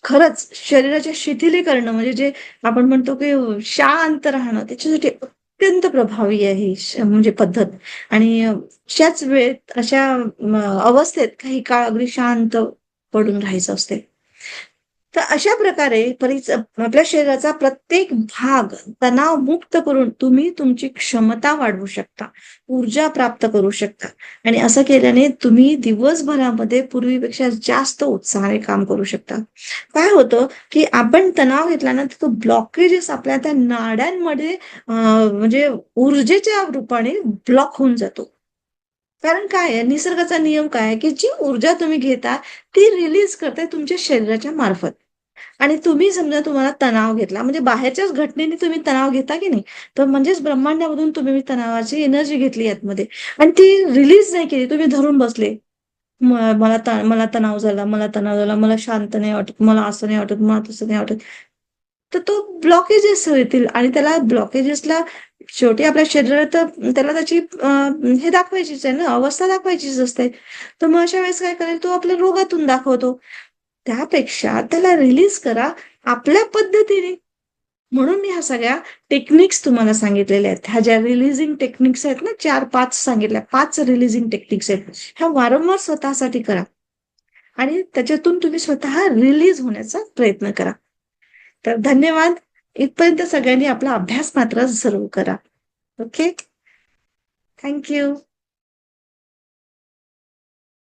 खरंच शरीराच्या शिथिलीकरणं म्हणजे जे आपण म्हणतो, की शांत राहणं त्याच्यासाठी अत्यंत प्रभावी आहे ही म्हणजे पद्धत. आणि अशाच वेळेत अशा अवस्थेत काही काळ अगदी शांत पडून राहायचं असते. तर अशा प्रकारे आपल्या शरीराचा प्रत्येक भाग तणावमुक्त करून तुम्ही तुमची क्षमता वाढवू शकता, ऊर्जा प्राप्त करू शकता आणि असं केल्याने तुम्ही दिवसभरामध्ये पूर्वीपेक्षा जास्त उत्साहाने काम करू शकता. काय होतं, की आपण तणाव घेतला ना, तर तो ब्लॉकेजेस आपल्या त्या नाड्यांमध्ये म्हणजे ऊर्जेच्या रूपाने ब्लॉक होऊन जातो. कारण काय आहे, निसर्गाचा नियम काय आहे, की जी ऊर्जा तुम्ही घेता, ती रिलीज करते तुमच्या शरीराच्या मार्फत. आणि तुम्ही समजा तुम्हाला तणाव घेतला, म्हणजे बाहेरच्याच घटनेने तुम्ही तणाव घेता की नाही, तर म्हणजेच ब्रह्मांडामधून तुम्ही तणावाची एनर्जी घेतली आतमध्ये आणि ती रिलीज नाही केली, तुम्ही धरून बसले. मला तणाव झाला, मला तणाव झाला, मला शांत नाही वाटत, मला असं नाही वाटत, मला तसं नाही वाटत. तर तो ब्लॉकेजेस येतील आणि त्याला ब्लॉकेजेसला शेवटी आपल्या शरीरात त्याला त्याची हे दाखवायचीच आहे ना, अवस्था दाखवायचीच असते. तर मग अशा वेळेस काय करेल, तो आपल्या रोगातून दाखवतो. त्यापेक्षा त्याला रिलीज करा आपल्या पद्धतीने. म्हणून मी ह्या सगळ्या टेक्निक्स तुम्हाला सांगितलेल्या आहेत. ह्या ज्या रिलीजिंग टेक्निक्स आहेत ना 4-5 सांगितल्या. 5 रिलीजिंग टेक्निक्स आहेत. ह्या वारंवार स्वतःसाठी करा आणि त्याच्यातून तुम्ही स्वतः रिलीज होण्याचा प्रयत्न करा. तर धन्यवाद. इथपर्यंत सगळ्यांनी आपला अभ्यास मात्र जरूर करा. ओके. Thank you.